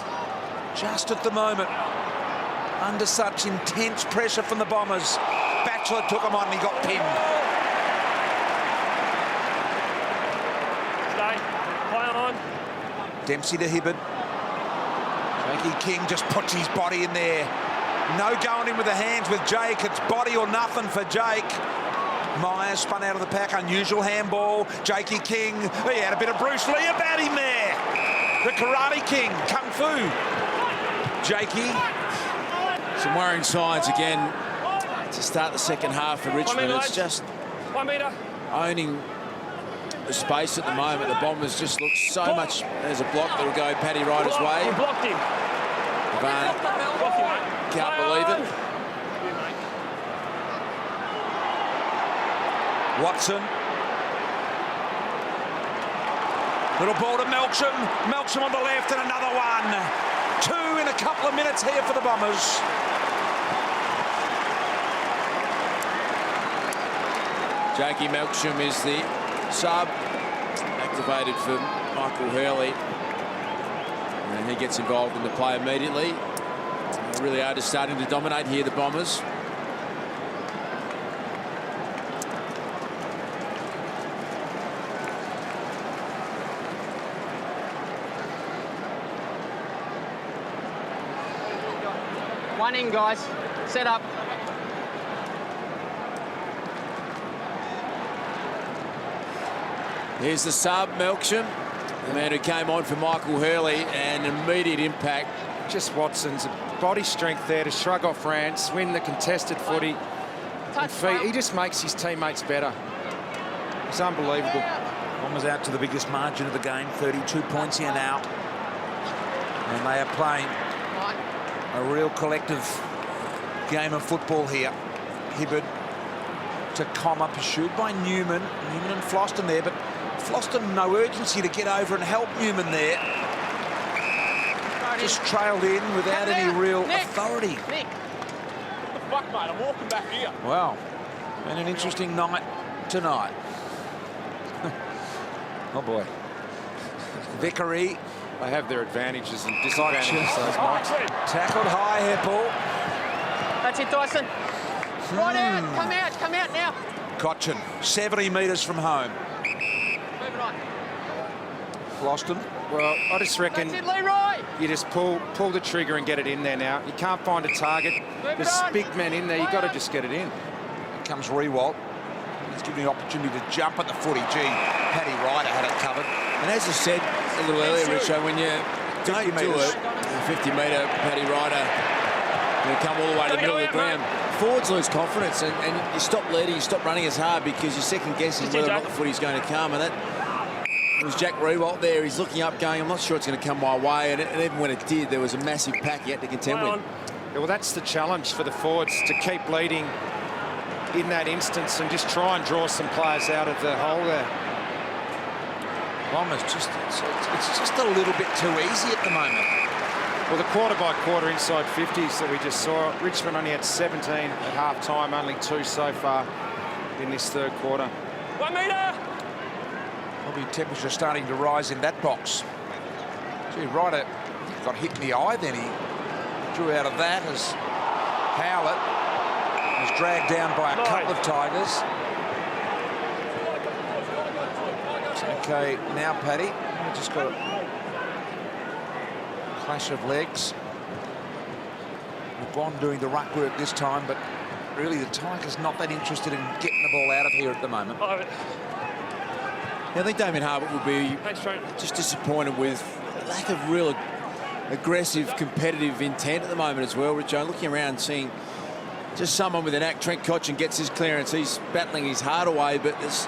Just at the moment. under such intense pressure from the Bombers. Batchelor took him on and he got pinned. Stay. Play on. Dempsey to Hibberd. Jakey King just puts his body in there. No going in with the hands with Jake. It's body or nothing for Jake. Myers spun out of the pack. Unusual handball. Jakey King. He had a bit of Bruce Lee about him there. The Karate King. Kung Fu. Jakey. Some worrying signs again to start the second half for Richmond. It's just 1 metre. owning the space at the moment. The Bombers just look so much. There's a block that will go Paddy Ryder's way. You blocked him. Van Blocked him, mate. can't believe it. Watson. Little ball to Melksham. Melksham on the left and another one. 2 in a couple of minutes here for the Bombers. Jakey Melksham is the sub, activated for Michael Hurley. And he gets involved in the play immediately. They really are just starting to dominate here, the Bombers. One in, guys. Set up. Here's the sub, Melksham, the man who came on for Michael Hurley, and immediate impact. Just Watson's body strength there to shrug off Rance, win the contested footy. And feet. He just makes his teammates better. It's unbelievable. Bombers out to the biggest margin of the game, 32 points here now. And they are playing a real collective game of football here. Hibberd to Comma, pursued by Newman. Newman and Floston there, but Floston no urgency to get over and help Newman there. Just trailed in without any real authority. Nick. What the fuck, mate? I'm walking back here. Wow, and an interesting night tonight. Oh boy. Vickery. They have their advantages and disadvantages. Those Mikes. Tackled high, Heppel. That's it, Dyson. Right out. Come out now. Cochin, 70 metres from home. Move it on. Floston. Well, I just reckon That's it, Leroy. you just pull the trigger and get it in there now. You can't find a target. There's big men in there. You've got to just get it in. Here comes Rewalt. He's given the opportunity to jump at the footy. Gee, Paddy Ryder had it covered. And as I said a little earlier, Richo, when you don't do it, 50-metre Paddy Ryder, you come all the way to the middle of the ground. Forwards lose confidence, and you stop leading, you stop running as hard because you're second guessing whether or not the footy's going to come. And that was Jack Rewalt there. He's looking up, going, I'm not sure it's going to come my way. And even when it did, there was a massive pack he had to contend with. Yeah, well, that's the challenge for the forwards, to keep leading in that instance and just try and draw some players out of the hole there. Bombers just, it's just a little bit too easy at the moment. Well, the quarter-by-quarter inside 50s that we just saw, Richmond only had 17 at half-time, only 2 so far in this third quarter. 1 metre. Probably temperature starting to rise in that box. Gee, Ryder got hit in the eye then. He drew out of that as Howlett was dragged down by a couple of Tigers. Okay, now Paddy. We just got a clash of legs. Bond doing the ruck work this time, but really the Tigers not that interested in getting the ball out of here at the moment. Yeah, I think Damien Harbert will be just disappointed with the lack of real aggressive, competitive intent at the moment as well, Richo. Looking around, seeing just someone with an act. Trent Cotchin gets his clearance. He's battling his heart away, but there's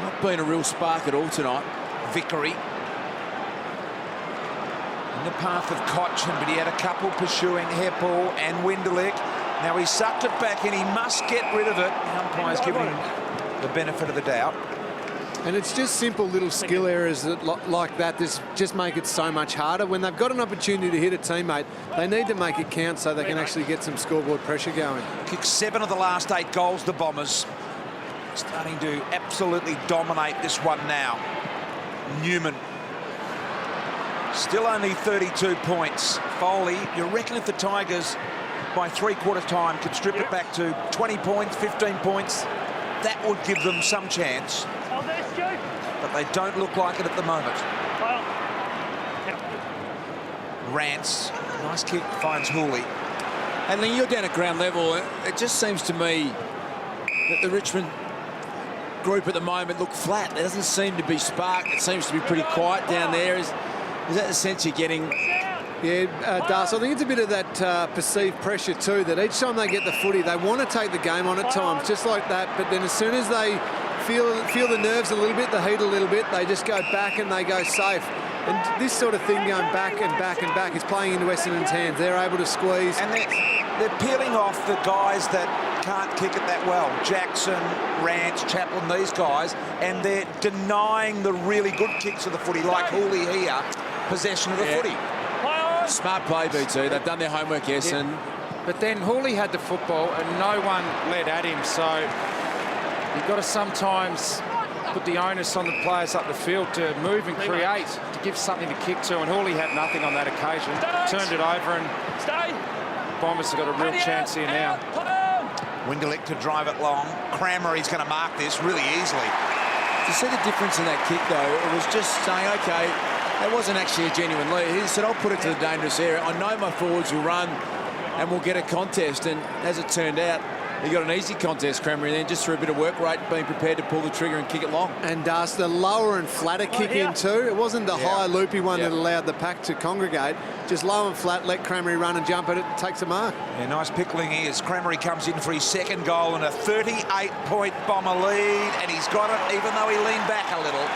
not been a real spark at all tonight. Vickery in the path of Cotchin, but he had a couple pursuing Heppel and Winderlich. Now he sucked it back and he must get rid of it. The umpire's giving him the benefit of the doubt. And it's just simple little skill errors that, like that just make it so much harder. When they've got an opportunity to hit a teammate, they need to make it count so they can actually get some scoreboard pressure going. Kicked 7 of the last 8 goals, the Bombers. Starting to absolutely dominate this one now. Newman. Still only 32 points. Foley, you reckon if the Tigers by three-quarter time could strip it back to 20 points, 15 points. That would give them some chance. Oh, there, Stu. But they don't look like it at the moment. Well, Rance, nice kick, finds Hooley. And then you're down at ground level. It just seems to me that the Richmond group at the moment look flat. There doesn't seem to be spark. It seems to be pretty quiet down there. Is that the sense you're getting? Yeah, Darcy, I think it's a bit of that perceived pressure too, that each time they get the footy, they want to take the game on at times, just like that. But then as soon as they feel the nerves a little bit, the heat a little bit, they just go back and they go safe. And this sort of thing going back and back and back is playing into Essendon's hands. They're able to squeeze. And they're peeling off the guys that can't kick it that well. Jackson, Rance, Chaplin, these guys. And they're denying the really good kicks of the footy, like Hooley here, possession of the footy. Smart play, BT. They've done their homework, yes. Yeah. And But then Hooley had the football and no one led at him, so you've got to sometimes put the onus on the players up the field to move and create, to give something to kick to, and Hooley had nothing on that occasion. Turned it over, and Bombers have got a real chance here now. Winderlick to drive it long. Crammer, he's going to mark this really easily. to see the difference in that kick, though, it was just saying, OK, that wasn't actually a genuine lead. He said, I'll put it to the dangerous area. I know my forwards will run and we'll get a contest. And as it turned out, he got an easy contest, Crammer, and then just through a bit of work rate, being prepared to pull the trigger and kick it long. And the lower and flatter kick in too. It wasn't the high loopy one that allowed the pack to congregate. Just low and flat, let Crammery run and jump at it, takes a mark. Yeah, nice pickling here as Crammery comes in for his second goal and a 38-point Bomber lead, and he's got it even though he leaned back a little.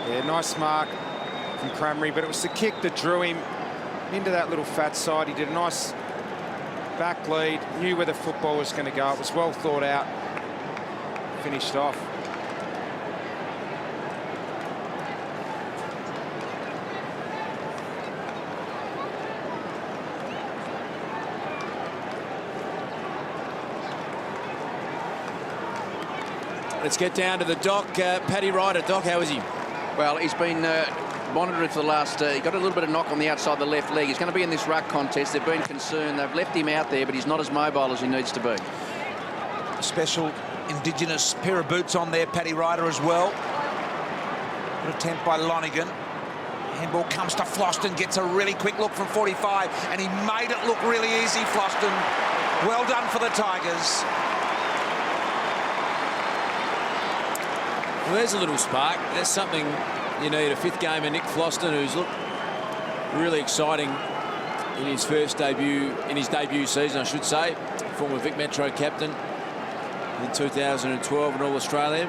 Yeah, nice mark from Crammery, but it was the kick that drew him into that little fat side. He did a nice back lead, knew where the football was going to go. It was well thought out, finished off. Let's get down to the dock. Paddy Ryder. Doc, how is he? Well, he's been monitored for the last... he got a little bit of knock on the outside of the left leg. He's going to be in this ruck contest. They've been concerned. They've left him out there, but he's not as mobile as he needs to be. Special Indigenous pair of boots on there, Paddy Ryder as well. Good attempt by Lonigan. Handball comes to Floston, gets a really quick look from 45, and he made it look really easy, Floston. Well done for the Tigers. Well, there's a little spark. That's something you need. A fifth game of Nick Floston, who's looked really exciting in his first debut, in his debut season, I should say. Former Vic Metro captain in 2012 and All-Australian.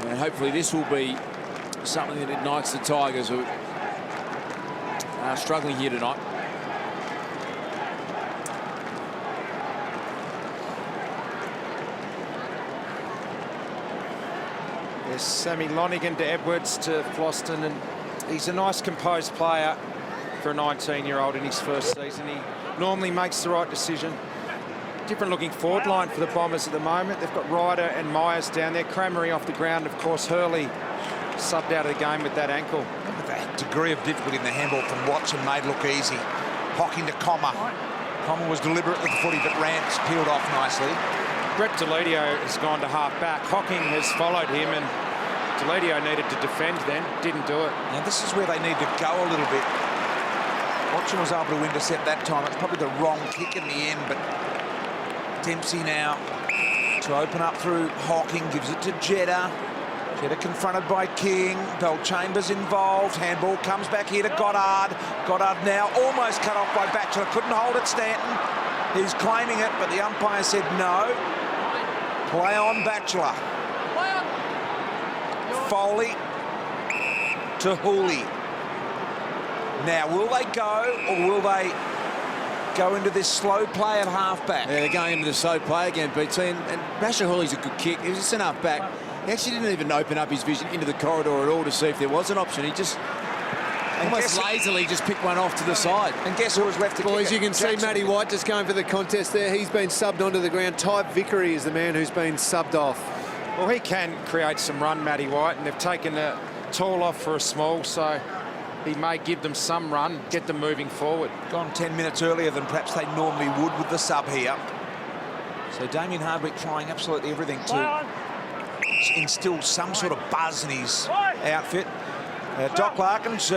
And hopefully this will be something that ignites the Tigers, who are struggling here tonight. Yes, Sammy Lonigan to Edwards to Floston, and he's a nice composed player for a 19-year-old in his first season. He normally makes the right decision. Different looking forward line for the Bombers at the moment. They've got Ryder and Myers down there. Crammery off the ground, of course. Hurley subbed out of the game with that ankle. Look at that degree of difficulty in the handball from Watson, made look easy. Hocking to Comma. Comma was deliberate with the footy, but Rance peeled off nicely. Brett Deledio has gone to half back. Hocking has followed him, and Deledio needed to defend then, didn't do it. Now this is where they need to go a little bit. Watson was able to intercept that time. It's probably the wrong kick in the end, but Dempsey now to open up through Hocking, gives it to Jeddah. Jeddah confronted by King. Bell-Chambers involved. Handball comes back here to Goddard. Goddard now almost cut off by Batchelor. Couldn't hold it, Stanton. He's claiming it, but the umpire said no. Play on, Batchelor. Foley to Hooley. Now, will they go, or will they go into this slow play at half-back? Yeah, they're going into the slow play again, BT. And Basher Hooley's a good kick. He was just an half-back. He actually didn't even open up his vision into the corridor at all to see if there was an option. He just almost lazily just picked one off to the side. And guess who was left to Boys, kick you it? can see Matty White just going for the contest there. He's been subbed onto the ground. Type Vickery is the man who's been subbed off. Well, he can create some run, Matty White, and they've taken the tall off for a small, so he may give them some run, get them moving forward. Gone 10 minutes earlier than perhaps they normally would with the sub here. So Damien Hardwick trying absolutely everything to instill some sort of buzz in his outfit. Doc Larkin's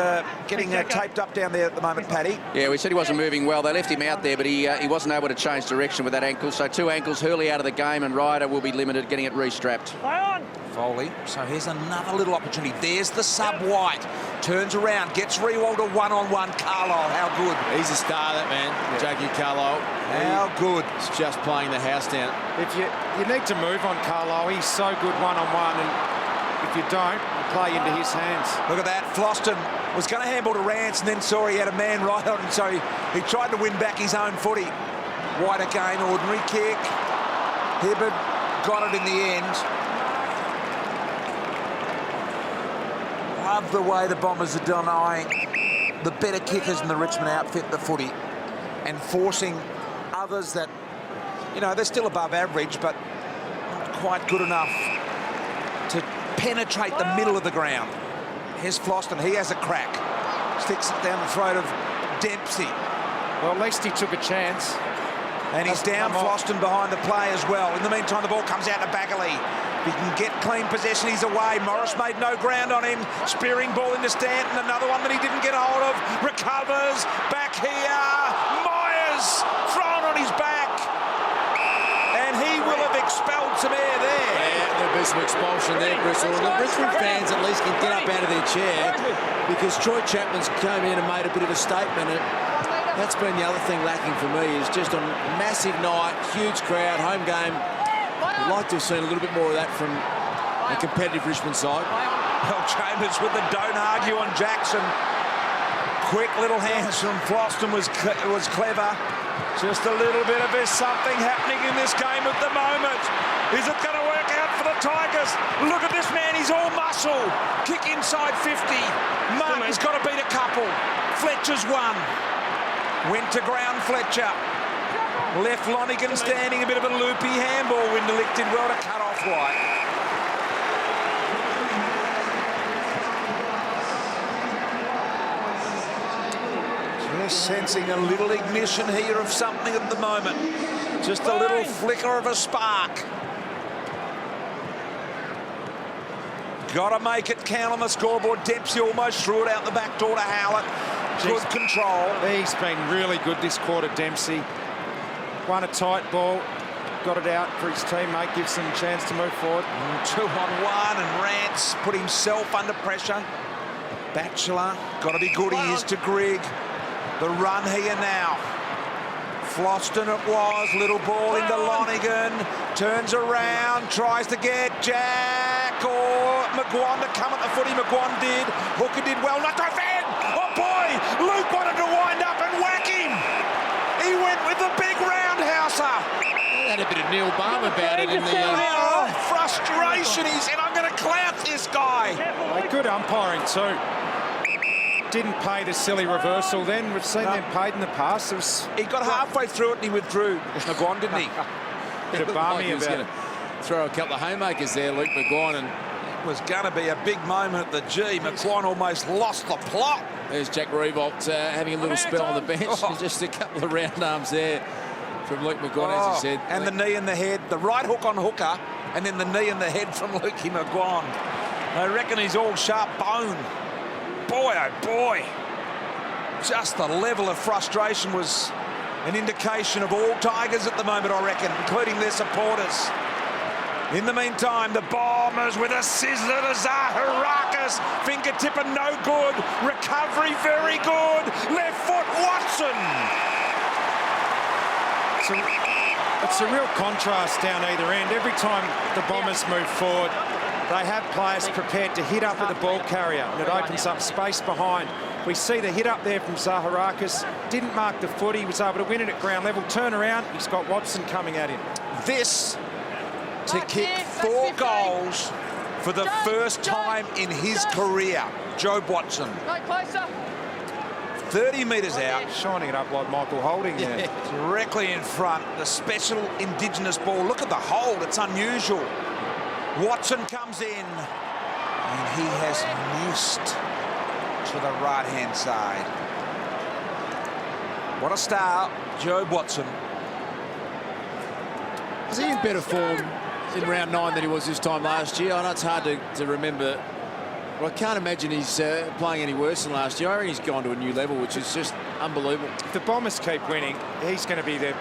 getting taped up down there at the moment, Paddy. Yeah, we said he wasn't moving well. They left him out there, but he wasn't able to change direction with that ankle. So 2 ankles, Hurley out of the game, and Ryder will be limited, getting it restrapped. Foley. So here's another little opportunity. There's the sub White. Turns around, gets Riewoldt a one-on-one. Carlisle, how good. He's a star, that man, Jackie Carlisle. How good. He's just playing the house down. If you need to move on Carlisle, he's so good one-on-one, and if you don't, you play into his hands. Look at that. Floston was going to handball to Rance and then saw he had a man right on him, so he tried to win back his own footy. White again, ordinary kick. Hibberd got it in the end. Love the way the Bombers are denying the better kickers in the Richmond outfit the footy and forcing others that, you know, they're still above average, but not quite good enough to penetrate the middle of the ground. Here's Floston. He has a crack. Sticks it down the throat of Dempsey. Well, at least he took a chance. And he's down Floston behind the play as well. In the meantime, the ball comes out to Baggerley. He can get clean possession. He's away. Morris made no ground on him. Spearing ball into Stanton. Another one that he didn't get a hold of. Recovers. Back here. Myers thrown on his back. And he will have expelled some air there. Yeah, there'll be some expulsion there, Bristol. And the Richmond fans at least can get up out of their chair because Troy Chapman's come in and made a bit of a statement. And that's been the other thing lacking for me is just a massive night, huge crowd, home game. I'd like to have seen a little bit more of that from a competitive Richmond side. Well, Chambers with the don't argue on Jackson. Quick little hands from Floston was clever. Just a little bit of there's something happening in this game at the moment. Is it going to work out for the Tigers? Look at this man, he's all muscle. Kick inside 50. Martin's got to beat a couple. Fletcher's one. Went to ground Fletcher. Left Lonigan standing, a bit of a loopy handball. Winderlich did well to cut off White. Just sensing a little ignition here of something at the moment. Just a little flicker of a spark. Got to make it count on the scoreboard. Dempsey almost threw it out the back door to Howlett. Good control. He's been really good this quarter, Dempsey. Won a tight ball, got it out for his teammate, gives him a chance to move forward. 2-on-1 and Rance put himself under pressure. Batchelor, got to be good, he is to Grigg. The run here now. Floston it was, little ball into Lonigan, turns around, tries to get Jack or McGuan to come at the footy. McGuan did, Hooker did well, not to defend. Oh boy, Luke wanted to wind up and whack him. He went with the big roundhouser. Had a bit of Neil Balm about it in the... frustration. He said, I'm going to clout this guy. Good umpiring too. Didn't pay the silly reversal then. We've seen them paid in the past. He got halfway through it and he withdrew. McGuan, didn't he? Bit of balmy about it. Throw a couple of haymakers there, Luke McGuan. And it was going to be a big moment at the G. McGuan almost lost the plot. There's Jack Riewoldt having a little spell on the bench. Just a couple of round arms there from Luke McGuan, as you said. And the knee in the head. The right hook on Hooker, and then the knee in the head from Lukey McGuan. I reckon he's all sharp bone. Boy, oh boy. Just the level of frustration was an indication of all Tigers at the moment, I reckon, including their supporters. In the meantime, the Bombers with a sizzler to Zaharakis. Fingertip and no good. Recovery very good. Left foot, Watson. It's a real contrast down either end. Every time the Bombers move forward, they have players prepared to hit up at the ball carrier, and it opens up space behind. We see the hit up there from Zaharakis. Didn't mark the foot. He was able to win it at ground level. Turn around. He's got Watson coming at him. This to kick 4 goals for the first time in his career. Jobe Watson. 30 metres out. Shining it up like Michael Holding there. Directly in front. The special Indigenous ball. Look at the hold. It's unusual. Watson comes in, and he has missed to the right-hand side. What a star, Jobe Watson. Is he in better form in round 9 than he was this time last year? I know it's hard to remember. Well, I can't imagine he's playing any worse than last year. I reckon he's gone to a new level, which is just unbelievable. If the Bombers keep winning, he's going to be their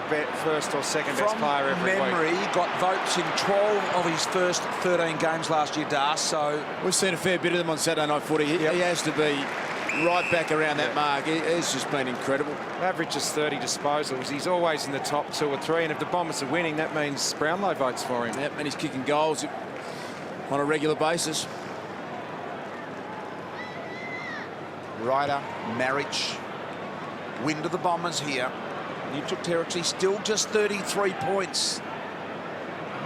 first or second best player every memory, week. he got votes in 12 of his first 13 games last year, Das, so... We've seen a fair bit of them on Saturday Night Footy. He has to be right back around that mark. It's just been incredible. Averages 30 disposals. He's always in the top 2 or 3, and if the Bombers are winning, that means Brownlow votes for him. Yep, and he's kicking goals on a regular basis. Ryder, Marriage, win to the Bombers here. Neutral territory, still just 33 points.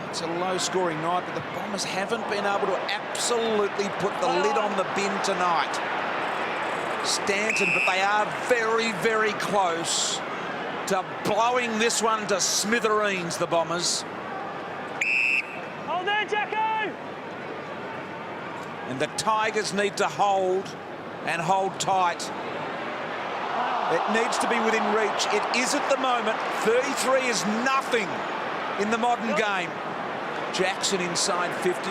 It's a low-scoring night, but the Bombers haven't been able to absolutely put the lid on the bin tonight. Stanton, but they are very, very close to blowing this one to smithereens, the Bombers. Hold there, Jacko! And the Tigers need to hold and hold tight. It needs to be within reach. It is at the moment. 33 is nothing in the modern game. Jackson inside 50.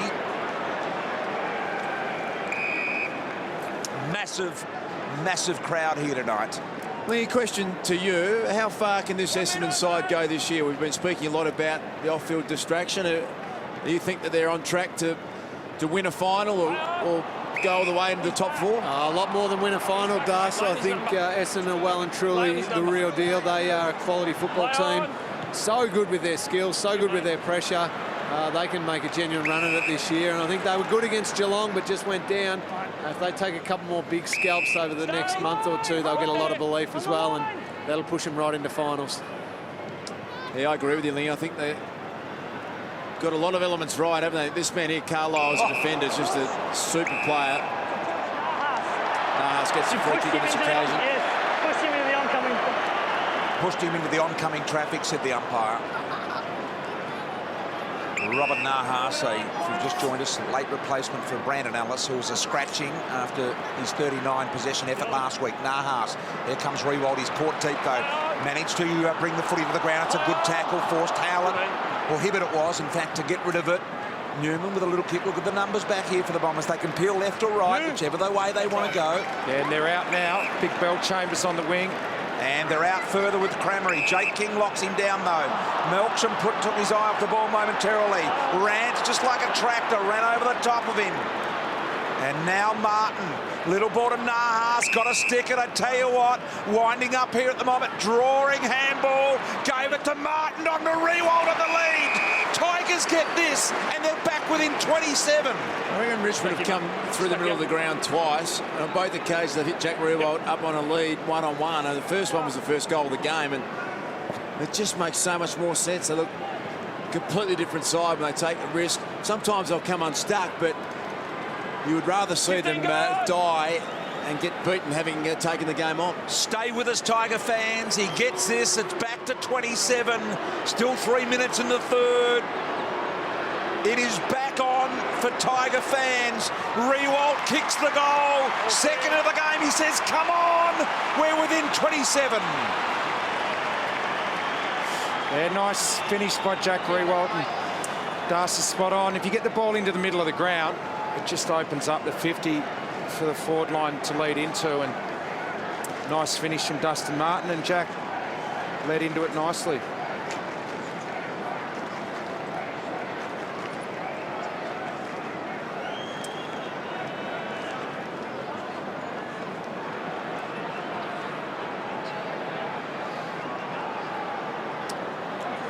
Massive crowd here tonight. Lee, question to you. How far can this Essendon side go this year? We've been speaking a lot about the off-field distraction. Do you think that they're on track to win a final or go all the way into the top 4? A lot more than win a final, Das. I think Essendon are well and truly the real deal. They are a quality football team. So good with their skills, so good with their pressure. They can make a genuine run at it this year, and I think they were good against Geelong but just went down. If they take a couple more big scalps over the next month or two, they'll get a lot of belief as well, and that'll push them right into finals. Yeah, I agree with you, Lee. I think they got a lot of elements right, haven't they? This man here, Carlisle, as a defender, is just a super player. Nahas gets the free kick on this occasion. Yes, pushed him into the oncoming. Pushed him into the oncoming traffic, said the umpire. Robert Nahas, if you've just joined us, late replacement for Brandon Ellis, who was a scratching after his 39 possession effort last week. Nahas, here comes Riewoldt. He's caught deep though. Managed to bring the footy to the ground. It's a good tackle, forced Howlett. Or Hibbert it was, in fact, to get rid of it. Newman with a little kick. Look at the numbers back here for the Bombers. They can peel left or right, whichever the way they want to go. Yeah, and they're out now. Big Bellchambers on the wing. And they're out further with Crameri. Jake King locks him down, though. Melksham took his eye off the ball momentarily. Rant, just like a tractor, ran over the top of him. And now Martin. Little ball to Nahas. Got to stick it, I tell you what. Winding up here at the moment. Drawing handball. Gave it to Martin on the Riewoldt of the lead. Tigers get this, and they're back within 27. I reckon Richmond have come through the middle of the ground twice, and on both occasions they've hit Jack Riewoldt up on a lead, one-on-one. And the first one was the first goal of the game, and it just makes so much more sense. They look completely different side when they take the risk. Sometimes they'll come unstuck, but you would rather see them die and get beaten having taken the game on. Stay with us, Tiger fans. He gets this. It's back to 27. Still 3 minutes in the third. It is back on for Tiger fans. Riewoldt kicks the goal. Second of the game. He says, come on. We're within 27. Yeah, nice finish by Jack Riewoldt. Das is spot on. If you get the ball into the middle of the ground, it just opens up the 50 for the forward line to lead into, and nice finish from Dustin Martin, and Jack led into it nicely.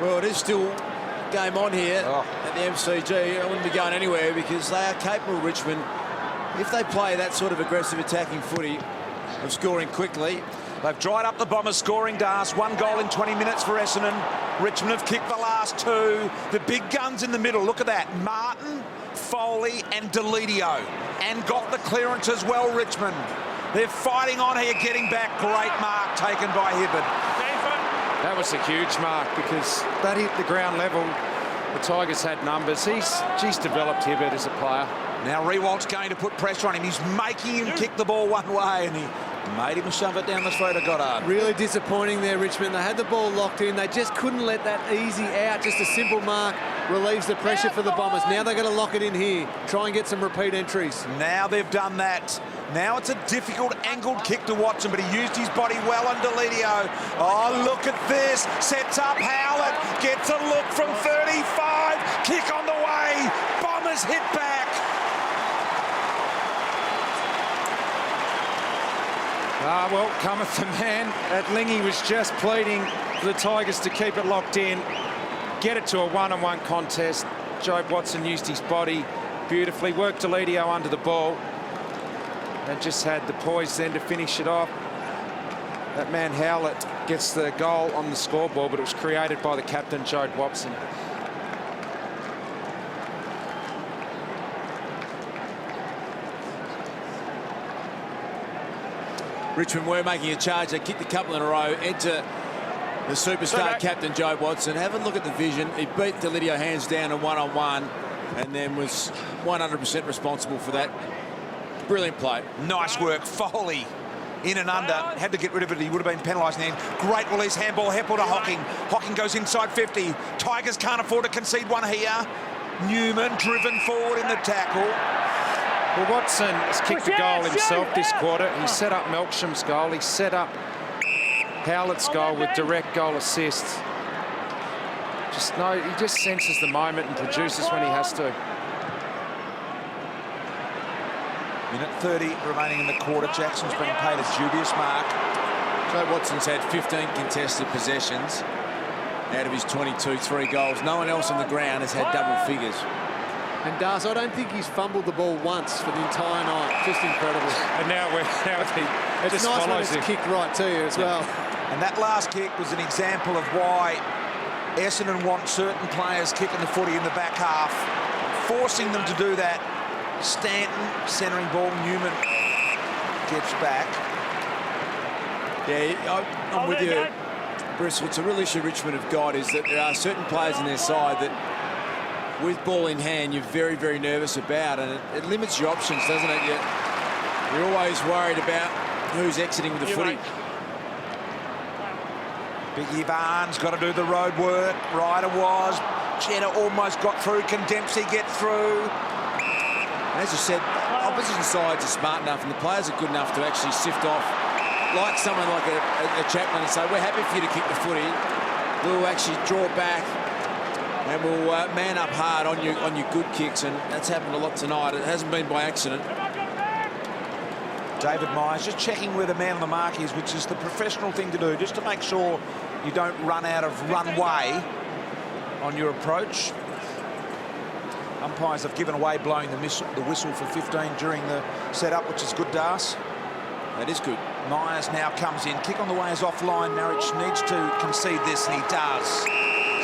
Well, it is still game on here at the MCG. I wouldn't be going anywhere because they are capable, Richmond, if they play that sort of aggressive attacking footy, of scoring quickly. They've dried up the Bombers scoring, Das. 1 goal in 20 minutes for Essendon. Richmond have kicked the last 2. The big guns in the middle. Look at that. Martin, Foley and Deledio. And got the clearance as well, Richmond. They're fighting on here, getting back. Great mark taken by Hibbert. That was a huge mark because that hit the ground level. the Tigers had numbers. She's developed Hibbert as a player. Now Rewalt's going to put pressure on him. He's making him kick the ball one way, and he made him shove it down the throat of Goddard. Really disappointing there, Richmond. They had the ball locked in. They just couldn't let that easy out. Just a simple mark relieves the pressure for the Bombers. Now they're going to lock it in here. Try and get some repeat entries. Now they've done that. Now it's a difficult angled kick to Watson, but he used his body well under Deledio. Oh, look at this. Sets up Howlett. Gets a look from 35. Kick on the way. Bombers hit back. Well, cometh the man. Lingy was just pleading for the Tigers to keep it locked in, get it to a one-on-one contest. Jobe Watson used his body beautifully, worked Deledio under the ball, and just had the poise then to finish it off. That man Howlett gets the goal on the scoreboard, but it was created by the captain, Jobe Watson. Richmond were making a charge. They kicked a couple in a row. Enter the superstar captain, Jobe Watson. Have a look at the vision. He beat Deledio hands down in one-on-one and then was 100% responsible for that. Brilliant play. Nice work. Foley in and under. Had to get rid of it. He would have been penalised in the end. Great release. Handball. Heppel to Hocking. Hocking goes inside 50. Tigers can't afford to concede one here. Newman driven forward in the tackle. Well, Watson has kicked a goal himself this quarter. He set up Melksham's goal. He set up Howlett's goal with direct goal assists. He just senses the moment and produces when he has to. Minute 30 remaining in the quarter. Jackson's been paid a dubious mark. Jobe Watson's had 15 contested possessions out of his 22, 3 goals. No one else on the ground has had double figures. And Darcy, I don't think he's fumbled the ball once for the entire night. Just incredible. And now it's just nice when follows it's him. kicked right to you as well. And that last kick was an example of why Essendon want certain players kicking the footy in the back half, forcing them to do that. Stanton centering ball. Newman gets back. Yeah, I'm with you, Bristol. It's a real issue Richmond have got is that there are certain players in their side that with ball in hand you're very, very nervous about, and it limits your options, doesn't it? You're always worried about who's exiting with the footy. Biggie Barnes got to do the road work. Ryder was. Jeddah almost got through. Can Dempsey get through? As you said, opposition sides are smart enough and the players are good enough to actually sift off, like someone like a Chapman, and say, we're happy for you to kick the footy. We'll actually draw back and we'll man up hard on your good kicks, and that's happened a lot tonight. It hasn't been by accident. David Myers just checking where the man on the mark is, which is the professional thing to do, just to make sure you don't run out of runway on your approach. Umpires have given away blowing the whistle for 15 during the setup, which is good, Das. That is good. Myers now comes in. Kick on the way is offline. Marich needs to concede this, and he does.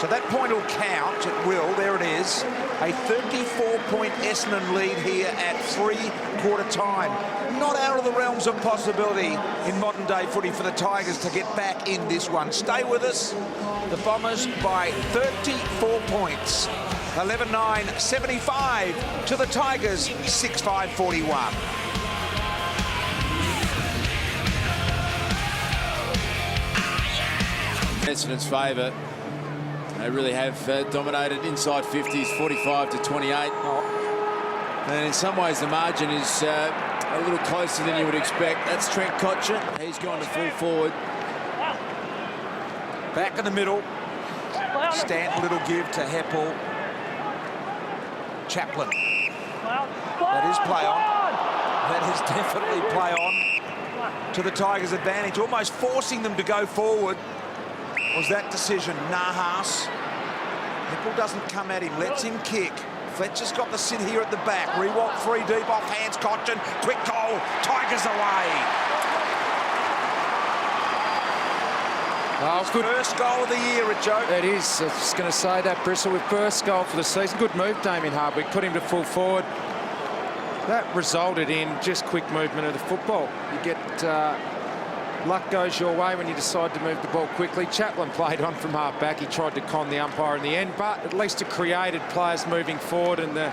So that point will count. It will. There it is. A 34-point Essendon lead here at three-quarter time. Not out of the realms of possibility in modern-day footy for the Tigers to get back in this one. Stay with us. The Bombers by 34 points. 11-9, 75 to the Tigers, 6-5, 41. Essendon's favour. They really have dominated inside 50s, 45 to 28. And in some ways the margin is a little closer than you would expect. That's Trent Cotchin. He's gone to full forward. Back in the middle. Stanton, little give to Heppel. Chaplin. That is play on. That is definitely play on to the Tigers' advantage. Almost forcing them to go forward was that decision. Nahas. Heppel doesn't come at him, lets him kick. Fletcher's got the sit here at the back. Rewalk 3 deep off hands. Cotchin. Quick goal. Tigers away. Oh, good. First goal of the year, Richo. It is. I was just going to say that, Bristol, with first goal for the season. Good move, Damien Hardwick. Put him to full forward. That resulted in just quick movement of the football. You get luck goes your way when you decide to move the ball quickly. Chaplin played on from half back. He tried to con the umpire in the end, but at least it created players moving forward and the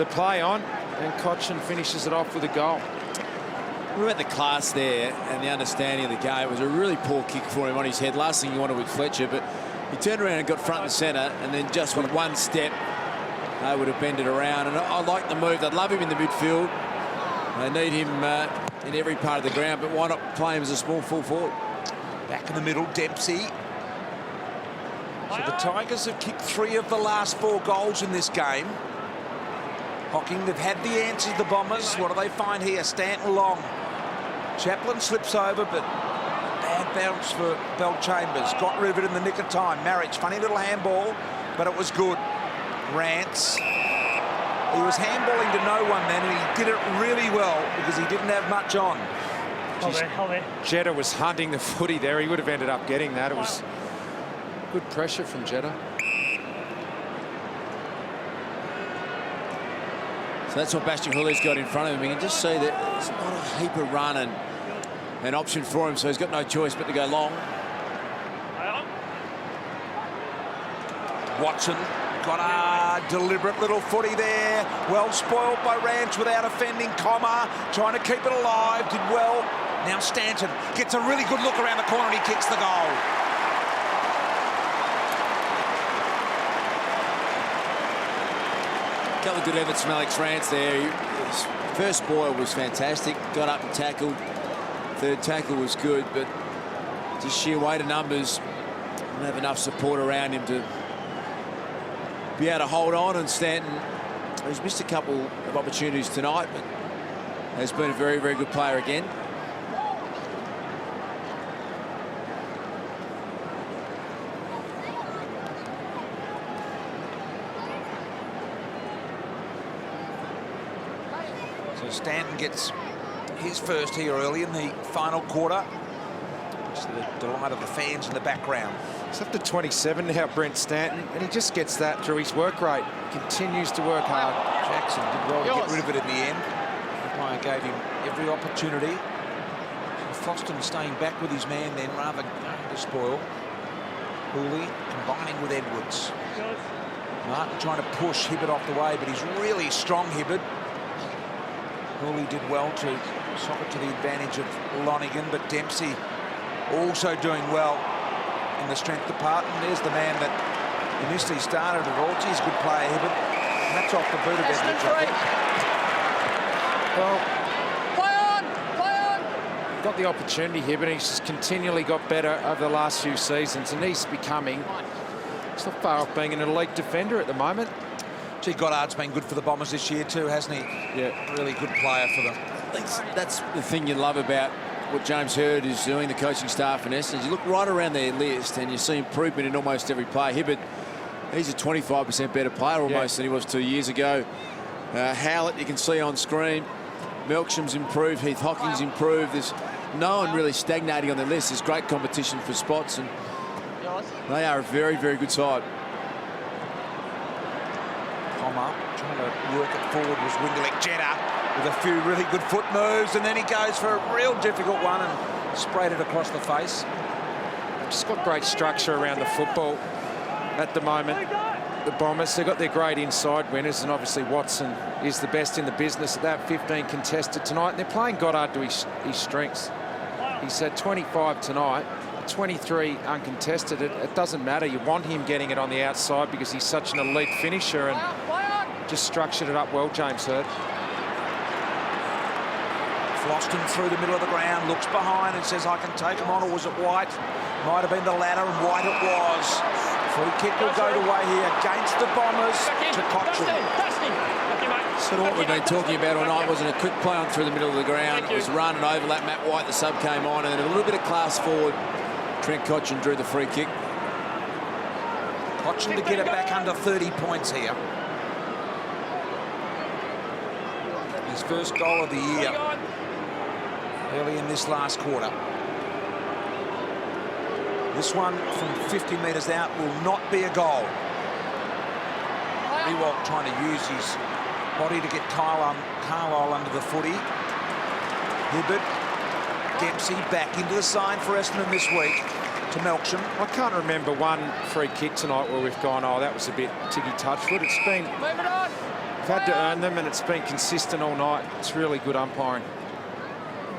play on, and Cotchin finishes it off with a goal. What about the class there and the understanding of the game? It was a really poor kick for him on his head. Last thing you wanted with Fletcher, but he turned around and got front and centre, and then just with one step, they would have bended around. And I like the move. They'd love him in the midfield. They need him in every part of the ground, but why not play him as a small full forward? Back in the middle, Dempsey. So the Tigers have kicked 3 of the last 4 goals in this game. Hocking, they've had the answers, the Bombers. What do they find here? Stanton long. Chaplin slips over, but bad bounce for Bell-Chambers. Got rid of it in the nick of time. Marriage, funny little handball, but it was good. Rance. He was handballing to no one then, and he did it really well because he didn't have much on. Hold there. Jetta was hunting the footy there. He would have ended up getting that. It was good pressure from Jetta. So that's what Bastian Julio's got in front of him. You can just see that there's not a heap of run and an option for him, so he's got no choice but to go long. Watson got a deliberate little footy there. Well spoiled by Rance without offending. Comer trying to keep it alive. Did well. Now Stanton gets a really good look around the corner and he kicks the goal. A couple of good efforts from Alex Rance there. His first boil was fantastic. Got up and tackled. Third tackle was good, but just sheer weight of numbers, don't have enough support around him to be able to hold on. And Stanton, he's missed a couple of opportunities tonight, but has been a very, very good player again. So Stanton gets his first here early in the final quarter. To the delight of the fans in the background. He's up to 27 now, Brent Stanton, and he just gets that through his work rate. Continues to work hard. Jackson did well to get rid of it in the end. Umpire gave him every opportunity. Foston staying back with his man then rather than going to spoil. Hooley combining with Edwards. Martin trying to push Hibbert off the way, but he's really strong, Hibbert. Hooley did well to sock it to the advantage of Lonigan, but Dempsey also doing well in the strength department. There's the man that initially started at all. He's a good player, Hibbert. And that's off the boot of Edwards, I think. Well, got the opportunity here, but he's just continually got better over the last few seasons, and he's becoming, he's not far off being an elite defender at the moment. Gee, Goddard's been good for the Bombers this year too, hasn't he? Yeah. Really good player for them. That's the thing you love about what James Hird is doing, the coaching staff in essence. You look right around their list and you see improvement in almost every player. Hibbert, he's a 25% better player almost than he was 2 years ago. Howlett, you can see on screen. Melksham's improved, Heath Hocking's improved. There's no one really stagnating on their list. There's great competition for spots, and they are a very, very good side. Comer trying to work it forward was Windelick. Jetta with a few really good foot moves, and then he goes for a real difficult one and sprayed it across the face. Just got great structure around the football at the moment. The Bombers, they've got their great inside winners, and obviously Watson is the best in the business at that. 15 contested tonight, and they're playing Goddard to his strengths. He's had 25 tonight, 23 uncontested. It doesn't matter. You want him getting it on the outside because he's such an elite finisher, and just structured it up well, James Hird. Floston through the middle of the ground, looks behind and says, I can take him on, or was it White? Might have been the latter, and White it was. Free kick will go away here against the Bombers to Cotchin. So what we've been talking about all night wasn't a quick play on through the middle of the ground. It was run and overlap. Matt White, the sub, came on, and then a little bit of class forward. Trent Cotchin drew the free kick. Cotchin to get it back under 30 points here. His first goal of the year early in this last quarter. This one from 50 metres out will not be a goal. Riewoldt trying to use his body to get Carlisle under the footy. Hibbert Dempsey back into the side for Essendon this week to Melksham. I can't remember one free kick tonight where we've gone, oh, that was a bit ticky touchwood. It's been, we've had to earn them, and it's been consistent all night. It's really good umpiring.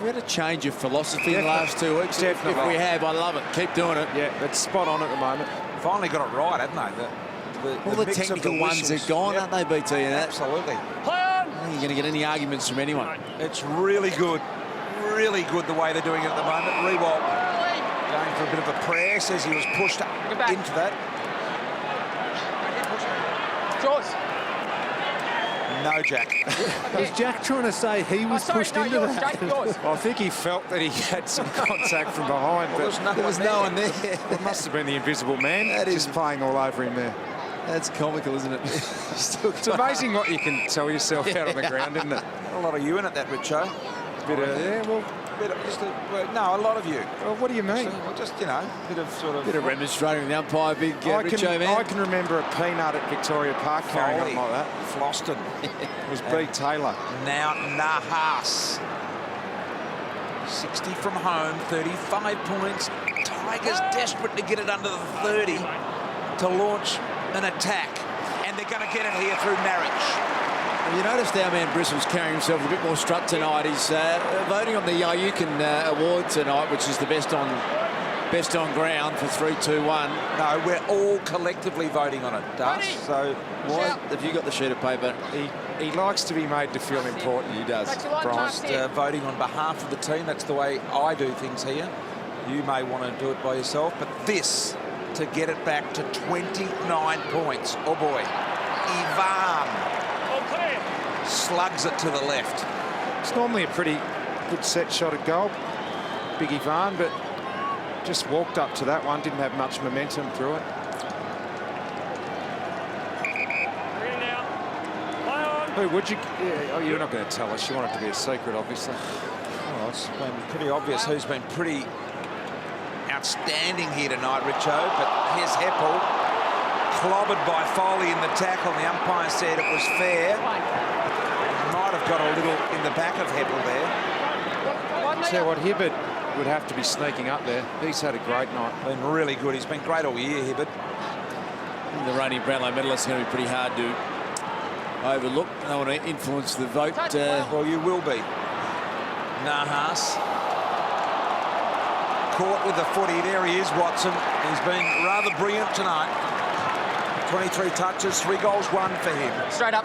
We had a change of philosophy in the last 2 weeks. Definitely. If we have, I love it. Keep doing it. Yeah, it's spot on at the moment. Finally got it right, haven't they? All the mix of technical ones whistles. are gone, Yep. aren't they, BT? And that, Absolutely. I don't think you're going to get any arguments from anyone. It's really good the way they're doing it at the moment. Rewalt going for a bit of a prayer, says he was pushed into that. No, Jack. Was Jack trying to say he was pushed into that? I think he felt that he had some contact from behind, but There was no one there. it must have been the invisible man just playing all over him there. That's comical, isn't it? It's amazing what you can tell yourself out on the ground, isn't it? A lot of you in it, that, Richo. Bit of, yeah, well, No, a lot of you. well, what do you mean? Well, just, you know, a bit of sort of... Bit of remonstrating with the umpire, big I Richo man. I can remember a peanut at Victoria Park carrying Foley, on like that. Floston. It was B. Taylor. Now Nahas. 60 from home, 35 points. Tigers desperate to get it under the 30 to launch an attack. And they're going to get it here through Marriage. You noticed our man Bristol's carrying himself a bit more strut tonight. He's voting on the Yayukin award tonight, which is the best on ground for 3-2-1. No, we're all collectively voting on it, Das. So Why have you got the sheet of paper? He likes to be made to feel important. He does. just voting on behalf of the team. That's the way I do things here. You may want to do it by yourself, but this to get it back to 29 points. Oh boy, Ivan slugs it to the left. It's normally a pretty good set shot at goal, Big Ivan, but just walked up to that one, didn't have much momentum through it. Who would you? Yeah, oh, you're not going to tell us. You want it to be a secret, obviously. Well, it's been pretty obvious who's been pretty outstanding here tonight, Richo. But here's Heppel, clobbered by Foley in the tackle. The umpire said it was fair. Might have got a little in the back of Heppel there. Tell you what, Hibbert would have to be sneaking up there. He's had a great night. Been really good. He's been great all year, Hibbert. The reigning Brownlow medalist is going to be pretty hard to overlook. I want to influence the vote. Well, you will be. Nahas. Caught with the footy. There he is, Watson. He's been rather brilliant tonight. 23 touches, 3 goals, 1 for him. Straight up.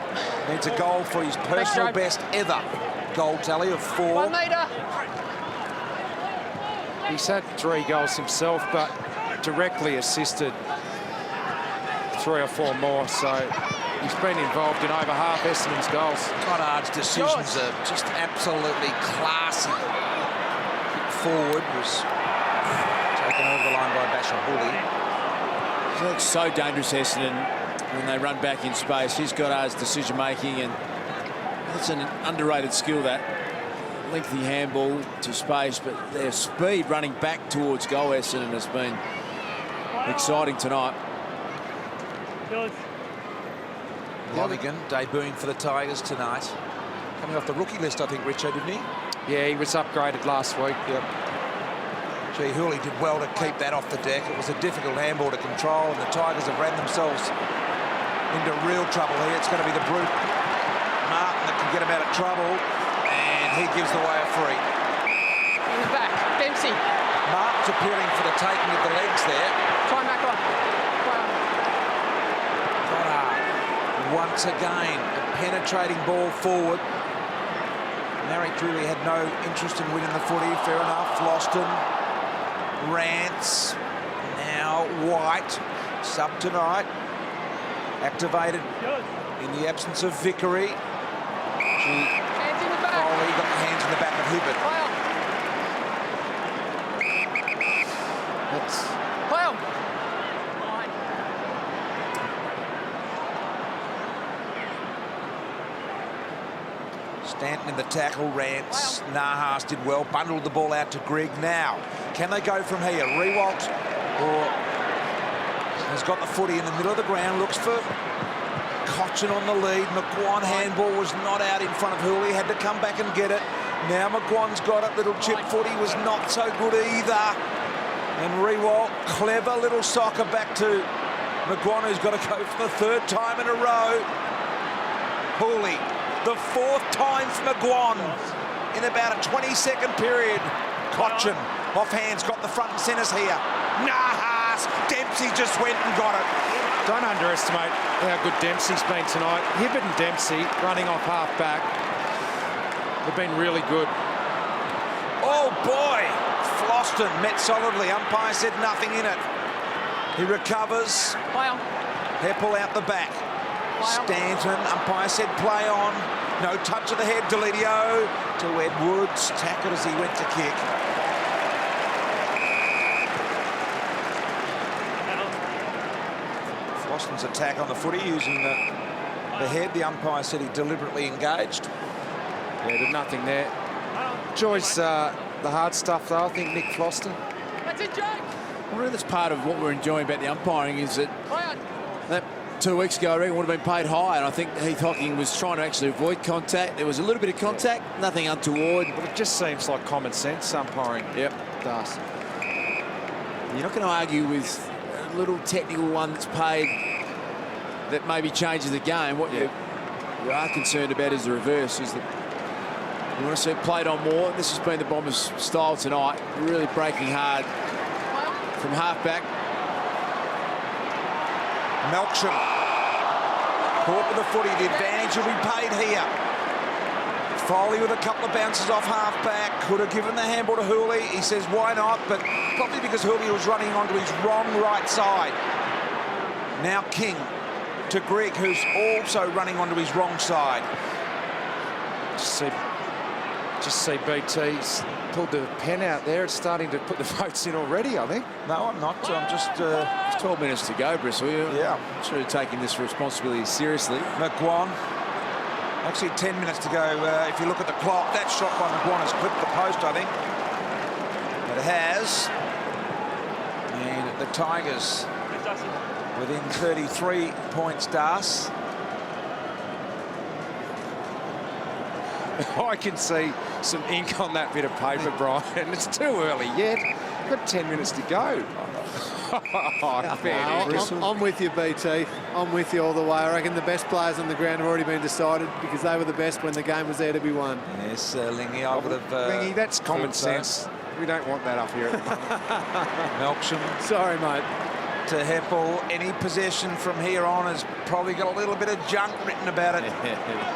Needs a goal for his personal best ever goal tally of 4. 1 metre. He's had 3 goals himself, but directly assisted 3 or 4 more, so he's been involved in over half Essendon's goals. Goddard's decisions are just absolutely classy. Kick forward was taken over the line by Bashahuli. He looks so dangerous, Essendon, when they run back in space. He's got Goddard's decision-making, and that's an underrated skill, that. Lengthy handball to space, but their speed running back towards goal, Essendon, has been exciting tonight. Lonergan debuting for the Tigers tonight. Coming off the rookie list, I think, Richo, didn't he? Yeah, he was upgraded last week. Yep. Gee, Hooley did well to keep that off the deck. It was a difficult handball to control, and the Tigers have ran themselves into real trouble here. It's going to be the brute Martin that can get him out of trouble, and he gives away a free. In the back. Dempsey. Martin's appealing for the taking of the legs there. Try and back on. Goddard, once again, a penetrating ball forward. Marrick really had no interest in winning the footy, fair enough. Floston, Rance, now White, sub tonight, activated in the absence of Vickery. Hands in the back. Foley got the hands in the back of Hibbert. Play on. Stanton in the tackle, Rance, Nahas did well, bundled the ball out to Grigg. Now, can they go from here? Rewalt or has got the footy in the middle of the ground, looks for Cochin on the lead. McGuan handball was not out in front of Hooley, had to come back and get it. Now McGuan's got it. Little chip footy was not so good either. And Riewoldt, clever little soccer back to McGuan, who's got to go for the 3rd time in a row. Hooley, the 4th time for McGuan in about a 20-second period. Cochin, off hands, got the front and centres here. Nahas, Dempsey just went and got it. Don't underestimate how good Dempsey's been tonight. Hibbert and Dempsey running off half-back. They've been really good. Oh, boy. Floston met solidly. Umpire said nothing in it. He recovers. Play on. Heppel out the back. Play on. Stanton, umpire said play on. No touch of the head, Delidio to Edwards. Tackled as he went to kick. Floston's attack on the footy using the head. The umpire said he deliberately engaged. Yeah, there's nothing there. Enjoys the hard stuff, though, I think, Nick Floston. That's it, Jake. I wonder if that's part of what we're enjoying about the umpiring is that Play on. that 2 weeks ago, I reckon, would have been paid high, and I think Heath Hocking was trying to actually avoid contact. There was a little bit of contact, nothing untoward. But it just seems like common sense umpiring. Yep. Does. You're not going to argue with a little technical one that's paid that maybe changes the game. What you are concerned about is the reverse, is that you want to see it played on more. This has been the Bombers' style tonight, really breaking hard from half-back. Melksham caught with the footy. The advantage will be paid here. Foley with a couple of bounces off half-back. Could have given the handball to Hooley. He says, why not? But probably because Hooley was running onto his wrong right side. Now King to Grigg, who's also running onto his wrong side. Just see BT's pulled the pen out there. It's starting to put the votes in already, I think. No, I'm not. I'm just... It's 12 minutes to go, Bristol. Yeah. Sort of taking this responsibility seriously. McGuan. Actually, 10 minutes to go. If you look at the clock, that shot by McGuan has clipped the post, I think. But it has. And the Tigers within 33 points, Das. I can see some ink on that bit of paper, Brian. It's too early yet. Got 10 minutes to go. I'm with you, BT. I'm with you all the way. I reckon the best players on the ground have already been decided because they were the best when the game was there to be won. Yes, Lingy, I would have... Lingy, that's common sense. We don't want that up here at the moment. Melksham. Sorry, mate. To Heppel. Any possession from here on has probably got a little bit of junk written about it.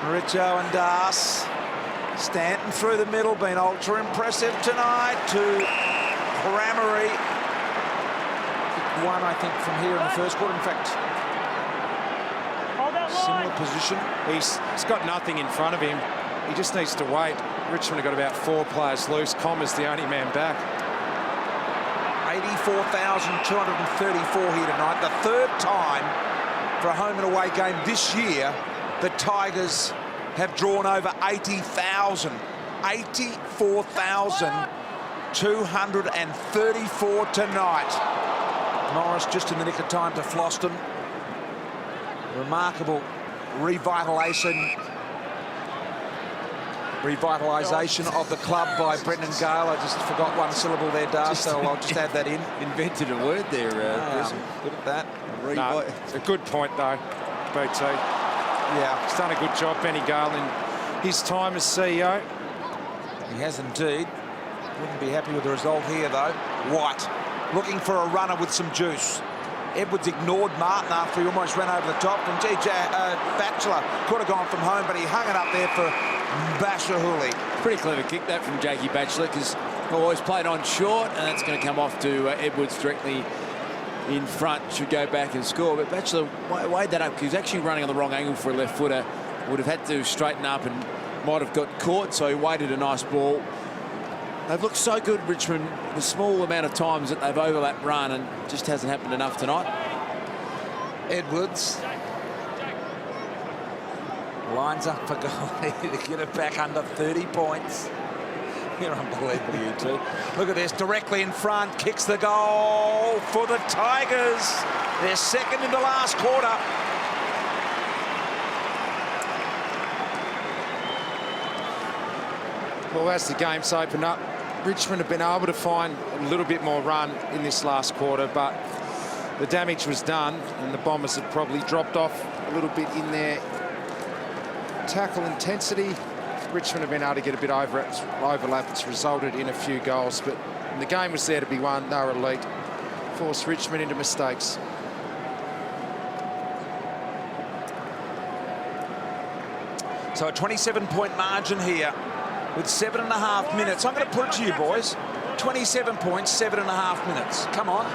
Richo and Das. Stanton through the middle, been ultra impressive tonight to Cramery. One, I think, from here in the first quarter. In fact, Hold that similar line. position. He's got nothing in front of him. He just needs to wait. Richmond have got about 4 players loose. Commer's the only man back. 84,234 here tonight. The 3rd time for a home and away game this year, the Tigers have drawn over 80,000. 84,234 tonight. Norris just in the nick of time to Floston. Remarkable revitalisation of the club by Brendan Gale. I just forgot one syllable there, Dar, so I'll just add that in. Invented a word there, Bristol. Good at that. No, it's a good point, though, BT. Yeah, He's done a good job, Benny Gale, in his time as CEO. he has indeed. Wouldn't be happy with the result here, though. White looking for a runner with some juice. Edwards ignored Martin after he almost ran over the top. And Batchelor could have gone from home, but he hung it up there for Basher Hooley. Pretty clever kick that from Jakey Batchelor, because always played on short, and that's going to come off to Edwards directly in front. Should go back and score, but Batchelor weighed that up because he was actually running on the wrong angle for a left footer. Would have had to straighten up and might have got caught, so he waited a nice ball. They've looked so good, Richmond, the small amount of times that they've overlapped run, and just hasn't happened enough tonight. Edwards lines up for goal to get it back under 30 points. You're unbelievable, you two. Look at this, directly in front, kicks the goal for the Tigers. They're second in the last quarter. Well, as the game's opened up, Richmond have been able to find a little bit more run in this last quarter, but the damage was done, and the Bombers have probably dropped off a little bit in their tackle intensity. Richmond have been able to get a bit overlap. It's resulted in a few goals, but the game was there to be won. They were elite. Forced Richmond into mistakes. So a 27-point margin here with 7.5 minutes. I'm going to put it to you, boys. 27 points, 7.5 minutes. Come on.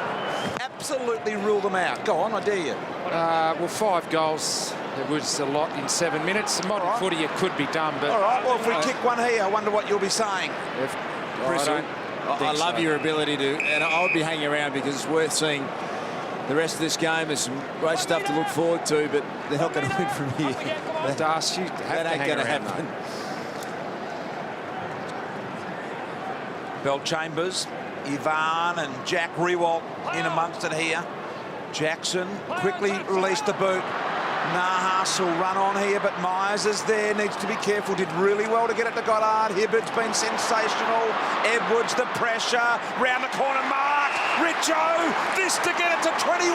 Absolutely rule them out. Go on, I dare you. Well, 5 goals. It was a lot in 7 minutes. The modern footy, it could be done, but... All right, well, if we kick one here, I wonder what you'll be saying. I love your ability to, and I would be hanging around because it's worth seeing the rest of this game. There's some great stuff to look forward to, but they're not going to win from here. Das, you have That to ain't hang going to around, happen. Bell Chambers, Ivan and Jack Riewoldt in amongst it here. Jackson quickly released the boot. Nahas will run on here, but Myers is there, needs to be careful. Did really well to get it to Goddard. Hibbert's been sensational. Edwards, the pressure, round the corner, Mark. Richo, this to get it to 21.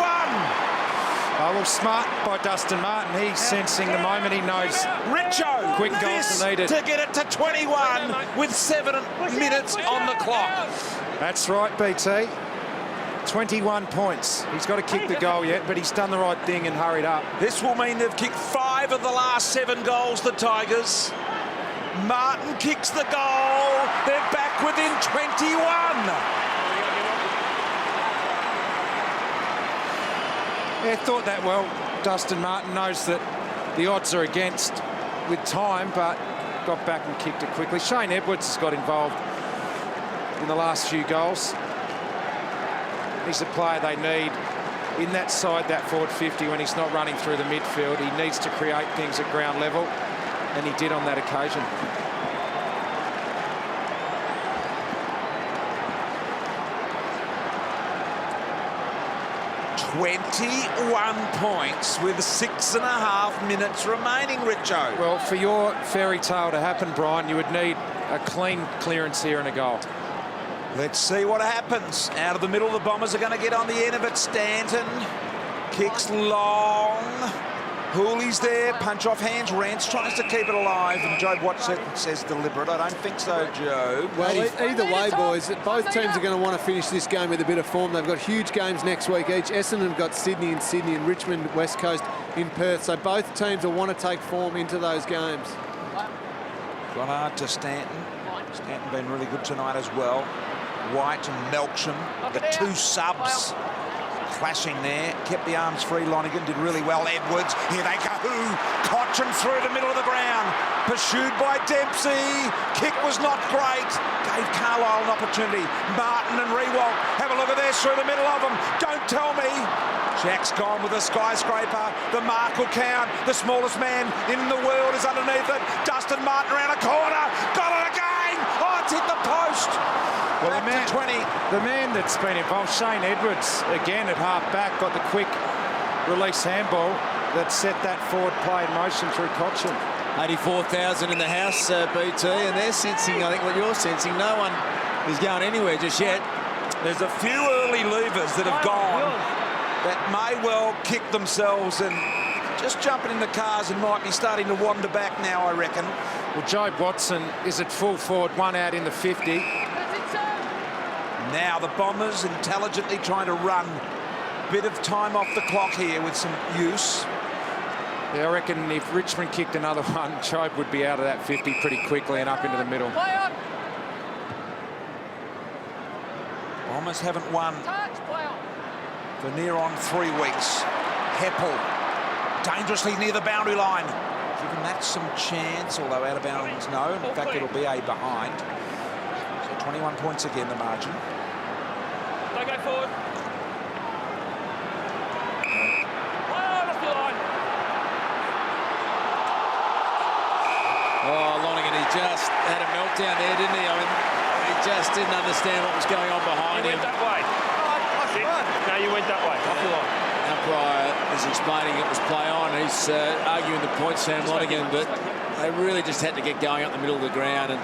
Oh, well, smart by Dustin Martin. He's sensing the moment. He knows Richo, quick goals this are needed to get it to 21 with 7 minutes on the clock. That's right, BT. 21 points. He's got to kick the goal yet, but he's done the right thing and hurried up. This will mean they've kicked 5 of the last 7 goals, the Tigers. Martin kicks the goal. They're back within 21. Yeah, thought that well. Dustin Martin knows that the odds are against with time, but got back and kicked it quickly. Shane Edwards has got involved in the last few goals. He's a player they need in that side, that forward 50, when he's not running through the midfield. He needs to create things at ground level, and he did on that occasion. "21 points with 6.5 minutes remaining, Richo." Well, for your fairy tale to happen, Brian, you would need a clean clearance here and a goal. Let's see what happens. Out of the middle, the Bombers are going to get on the end of it. Stanton kicks long. Hooley's there, punch off hands. Rance tries to keep it alive, and Job Watson says deliberate. I don't think so, Joe. Well, either way, boys, both teams are going to want to finish this game with a bit of form. They've got huge games next week each. Essendon have got Sydney and Richmond, West Coast in Perth. So both teams will want to take form into those games. Goddard to Stanton. Stanton been really good tonight as well. White and Melksham, the 2 subs clashing there. Kept the arms free. Lonigan did really well. Edwards, here they go. Cochrane through the middle of the ground. Pursued by Dempsey. Kick was not great. Gave Carlisle an opportunity. Martin and Riewoldt. Have a look at this through the middle of them. Don't tell me. Jack's gone with a skyscraper. The mark will count. The smallest man in the world is underneath it. Dustin Martin around a corner. Got it again. Oh, it's hit the post. Well, back to 20. The man that's been involved, Shane Edwards, again at half-back, got the quick release handball that set that forward play in motion through Cochrane. 84,000 in the house, BT, and they're sensing, I think, what you're sensing. No one is going anywhere just yet. There's a few early levers that have gone that may well kick themselves and just jumping in the cars and might be starting to wander back now, I reckon. Well, Jobe Watson is at full forward, 1 out in the 50. Now the Bombers intelligently trying to run a bit of time off the clock here with some use. Yeah, I reckon if Richmond kicked another one, Jobe would be out of that 50 pretty quickly and up into the middle. Bombers haven't won for near on 3 weeks. Heppel dangerously near the boundary line. Given that some chance, although out of bounds, no. In fact, it'll be a behind. So 21 points again, the margin. Don't go forward. Oh, Lonigan, he just had a meltdown there, didn't he? I mean, he just didn't understand what was going on behind him. You went that way. No, you went that way. Off the line. Umpire is explaining it was play on. He's arguing the point, Sam Lonigan, but they really just had to get going up the middle of the ground, and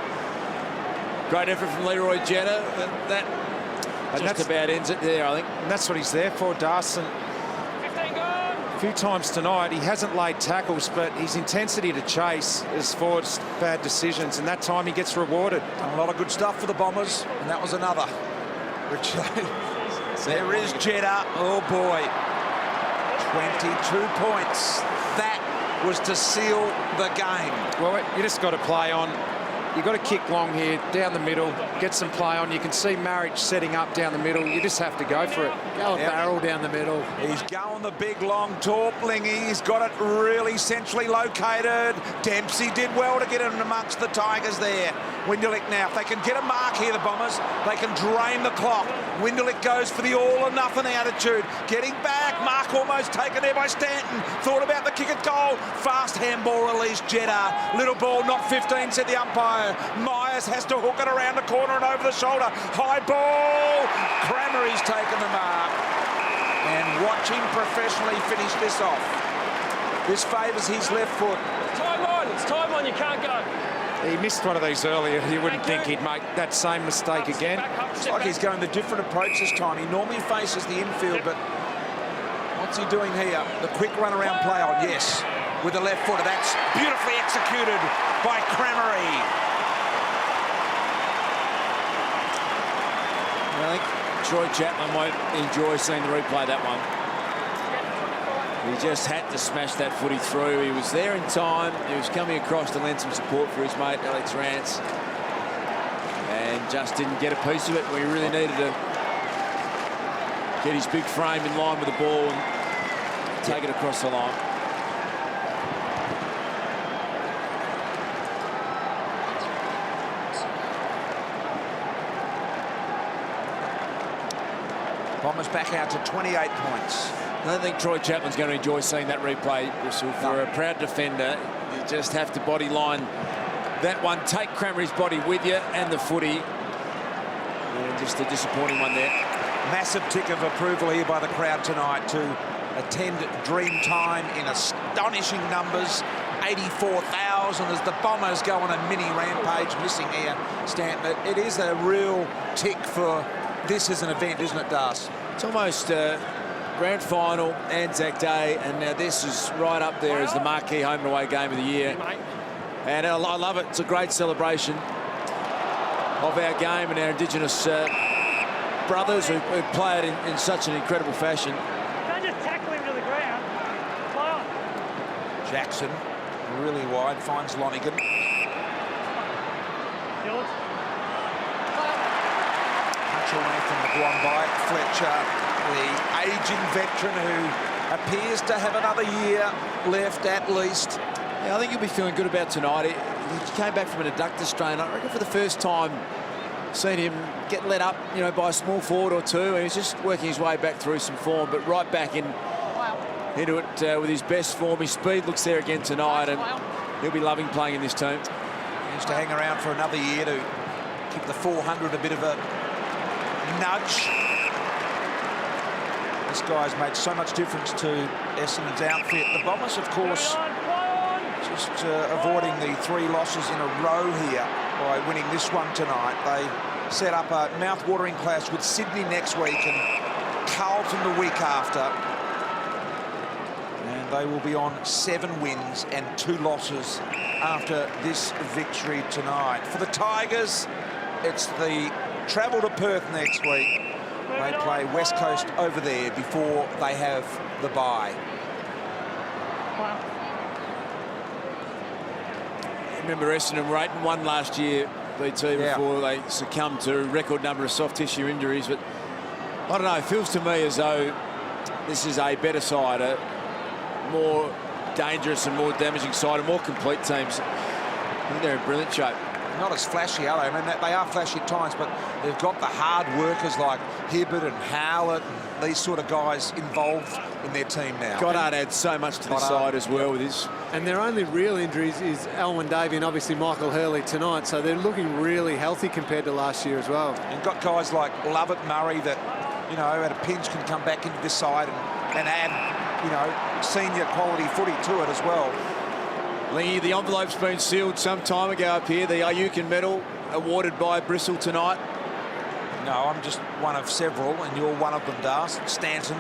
Great effort from Leroy Jenner. That just about ends it there, I think. And that's what he's there for, Darson. 15 gone. A few times tonight, he hasn't laid tackles, but his intensity to chase has forced bad decisions, and that time he gets rewarded. A lot of good stuff for the Bombers, and that was another. Which there is Jeddah. Oh boy, 22 points. That was to seal the game. Well, you just got to play on. You've got to kick long here, down the middle, get some play on. You can see Marriage setting up down the middle. You just have to go for it. Go a barrel down the middle. He's going the big, long, tall Blingy. He's got it really centrally located. Dempsey did well to get in amongst the Tigers there. Winderlick now, if they can get a mark here, the Bombers, they can drain the clock. Winderlick goes for the all-or-nothing attitude. Getting back, mark almost taken there by Stanton. Thought about the kick at goal. Fast handball release, Jeddah. Little ball, not 15, said the umpire. Myers has to hook it around the corner and over the shoulder. High ball. Crammery's taken the mark. And watch him professionally finish this off. This favours his left foot. Time on. It's time on. You can't go. He missed one of these earlier. You wouldn't think he'd make that same mistake again. It's like he's going the different approach this time. He normally faces the infield, but what's he doing here? The quick run around play on, yes, with the left footer. That's beautifully executed by Crammery. I think Troy Chapman won't enjoy seeing the replay of that one. He just had to smash that footy through. He was there in time. He was coming across to lend some support for his mate, Alex Rance. And just didn't get a piece of it where he really needed to get his big frame in line with the ball and take it across the line. Bombers back out to 28 points. I don't think Troy Chapman's going to enjoy seeing that replay, Russell. For a proud defender, you just have to body line that one. Take Crammery's body with you and the footy. And just a disappointing one there. Massive tick of approval here by the crowd tonight to attend Dreamtime in astonishing numbers. 84,000 as the Bombers go on a mini rampage. Missing here, Stanton. It is a real tick for this as an event, isn't it, Das? It's almost grand final, Anzac Day, and now this is right up there as the marquee home and away game of the year. And I love it. It's a great celebration of our game and our Indigenous brothers who play it in such an incredible fashion. Don't just tackle him to the ground. Play on. Jackson, really wide, finds Lonigan. George. Much away from the Guambai. Fletcher, the aging veteran who appears to have another year left at least. Yeah, I think he'll be feeling good about tonight. He came back from an adductor strain. I reckon for the first time, seen him get let up, you know, by a small forward or two, and he's just working his way back through some form, but right back into it with his best form. His speed looks there again tonight, and he'll be loving playing in this team. He needs to hang around for another year to keep the 400 a bit of a nudge. This guy's made so much difference to Essendon's outfit. The Bombers, of course, just avoiding the 3 losses in a row here by winning this one tonight. They set up a mouth-watering clash with Sydney next week and Carlton the week after. And they will be on 7 wins and 2 losses after this victory tonight. For the Tigers, it's the travel to Perth next week. They play West Coast over there before they have the bye. Wow. Remember Essendon Rayton won last year, BT, before they succumbed to a record number of soft tissue injuries. But I don't know, it feels to me as though this is a better side, a more dangerous and more damaging side, a more complete teams. I think they're in brilliant shape. Not as flashy, are they? I mean, they are flashy at times, but they've got the hard workers like Hibbert and Howlett and these sort of guys involved in their team now. Goddard adds so much to the side as well with his... And their only real injuries is Alwyn Davey and obviously Michael Hurley tonight, so they're looking really healthy compared to last year as well. And got guys like Lovett, Murray that, you know, at a pinch can come back into this side and add, you know, senior quality footy to it as well. Lingy, the envelope's been sealed some time ago up here. The Ayukin medal awarded by Bristol tonight? No, I'm just one of several, and you're one of them, Dars. Stanton,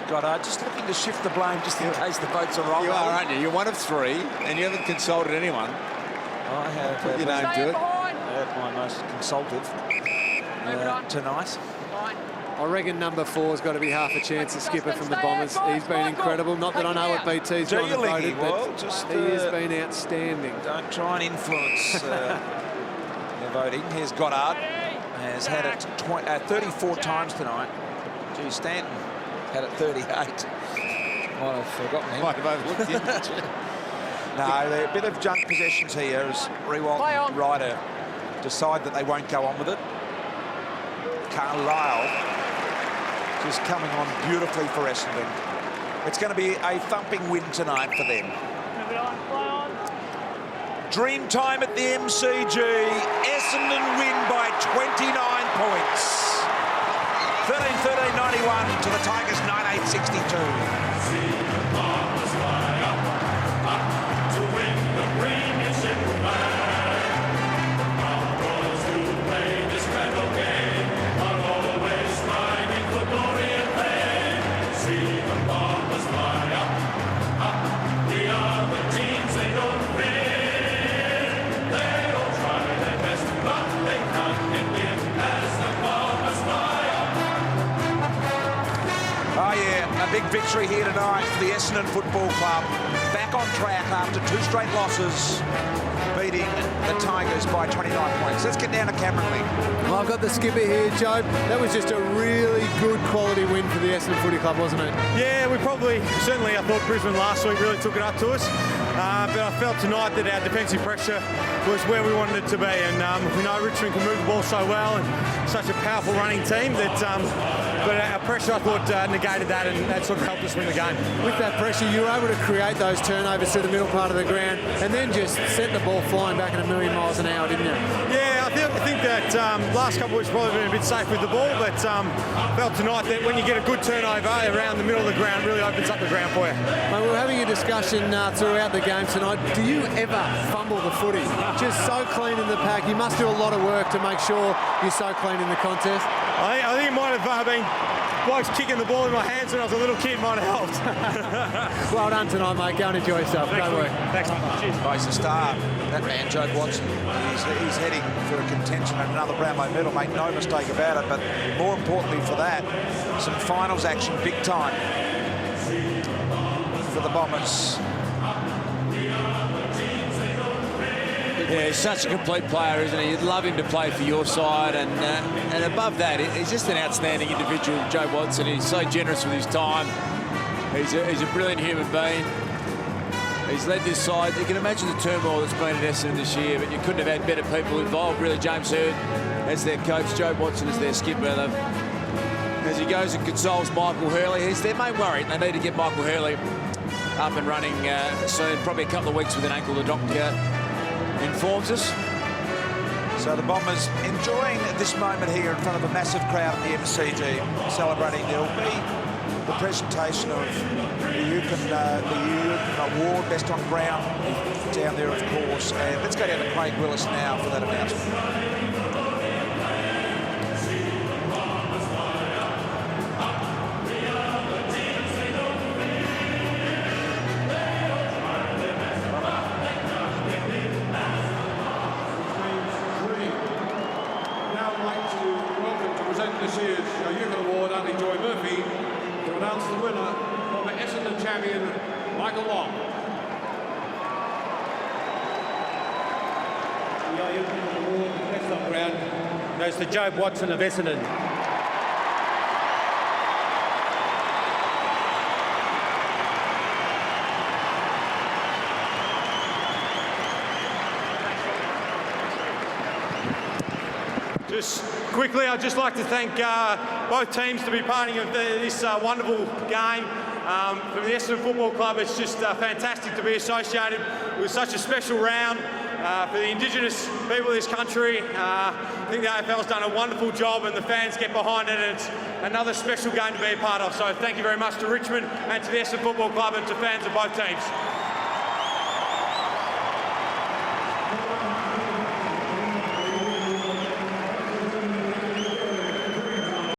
Goddard, just looking to shift the blame just in case the votes are wrong. You are, aren't you? You're one of three, and you haven't consulted anyone. I have Put your name to it. my most consultative tonight. I reckon number 4's got to be half a chance, the skipper from the Bombers. He's been incredible. Not that I know what BT's Do gone you, and voted, Lingy? but Well, just, he has been outstanding. Don't try and influence the voting. Here's Goddard. Has had it 34 times tonight. Gee, Stanton had it 38. Might have forgotten him. Might have overlooked him. No, a bit of junk possessions here as Rewalt and Ryder decide that they won't go on with it. Carlisle just coming on beautifully for Essendon. It's going to be a thumping win tonight for them. Dream time at the MCG. Essendon win by 29 points. 13-13-91 to the Tigers 9-8-62. A big victory here tonight for the Essendon Football Club. Back on track after 2 straight losses, beating the Tigers by 29 points. Let's get down to Cameron Lee. Well, I've got the skipper here, Joe. That was just a really good quality win for the Essendon Footy Club, wasn't it? Yeah, we certainly I thought Brisbane last week really took it up to us. But I felt tonight that our defensive pressure was where we wanted it to be. And we know Richmond can move the ball so well and such a powerful running team that but our pressure, I thought, negated that, and that sort of helped us win the game. With that pressure, you were able to create those turnovers to the middle part of the ground and then just set the ball flying back at a million miles an hour, didn't you? Yeah, I think that last couple of weeks probably been a bit safe with the ball, but felt tonight that when you get a good turnover around the middle of the ground, it really opens up the ground for you. Mate, we were having a discussion throughout the game tonight. Do you ever fumble the footy? Just so clean in the pack. You must do a lot of work to make sure you're so clean in the contest. I think it might have been blokes kicking the ball in my hands when I was a little kid, might have helped. Well done tonight, mate. Go and enjoy yourself. Don't worry. Thanks, mate. Cheers. Face a star. That man, Joe Watson, he's heading for a contention at another Brownlow medal, make no mistake about it. But more importantly for that, some finals action, big time for the Bombers. Yeah, he's such a complete player, isn't he? You'd love him to play for your side, and above that, he's just an outstanding individual, Joe Watson. He's so generous with his time. He's a brilliant human being. He's led this side. You can imagine the turmoil that's been at Essendon this year, but you couldn't have had better people involved, really. James Hird as their coach, Joe Watson as their skipper. As he goes and consoles Michael Hurley, he's their main worry. They need to get Michael Hurley up and running soon, probably a couple of weeks with an ankle, the doctor informs us. So the Bombers enjoying this moment here in front of a massive crowd at the MCG, celebrating. There'll be the presentation of the Eucken Award, Best on Ground, down there, of course. And let's go down to Craig Willis now for that announcement. This year's Eucken Award, Andy Joy Murphy, to announce the winner, former Essendon champion, Michael Long. The Eucken Award, Best on Ground, goes to Joe Watson of Essendon. Just quickly, I'd just like to thank both teams to be part of this wonderful game. From the Essendon Football Club, it's just fantastic to be associated with such a special round for the Indigenous people of this country. I think the AFL's done a wonderful job and the fans get behind it, and it's another special game to be a part of. So thank you very much to Richmond and to the Essendon Football Club and to fans of both teams.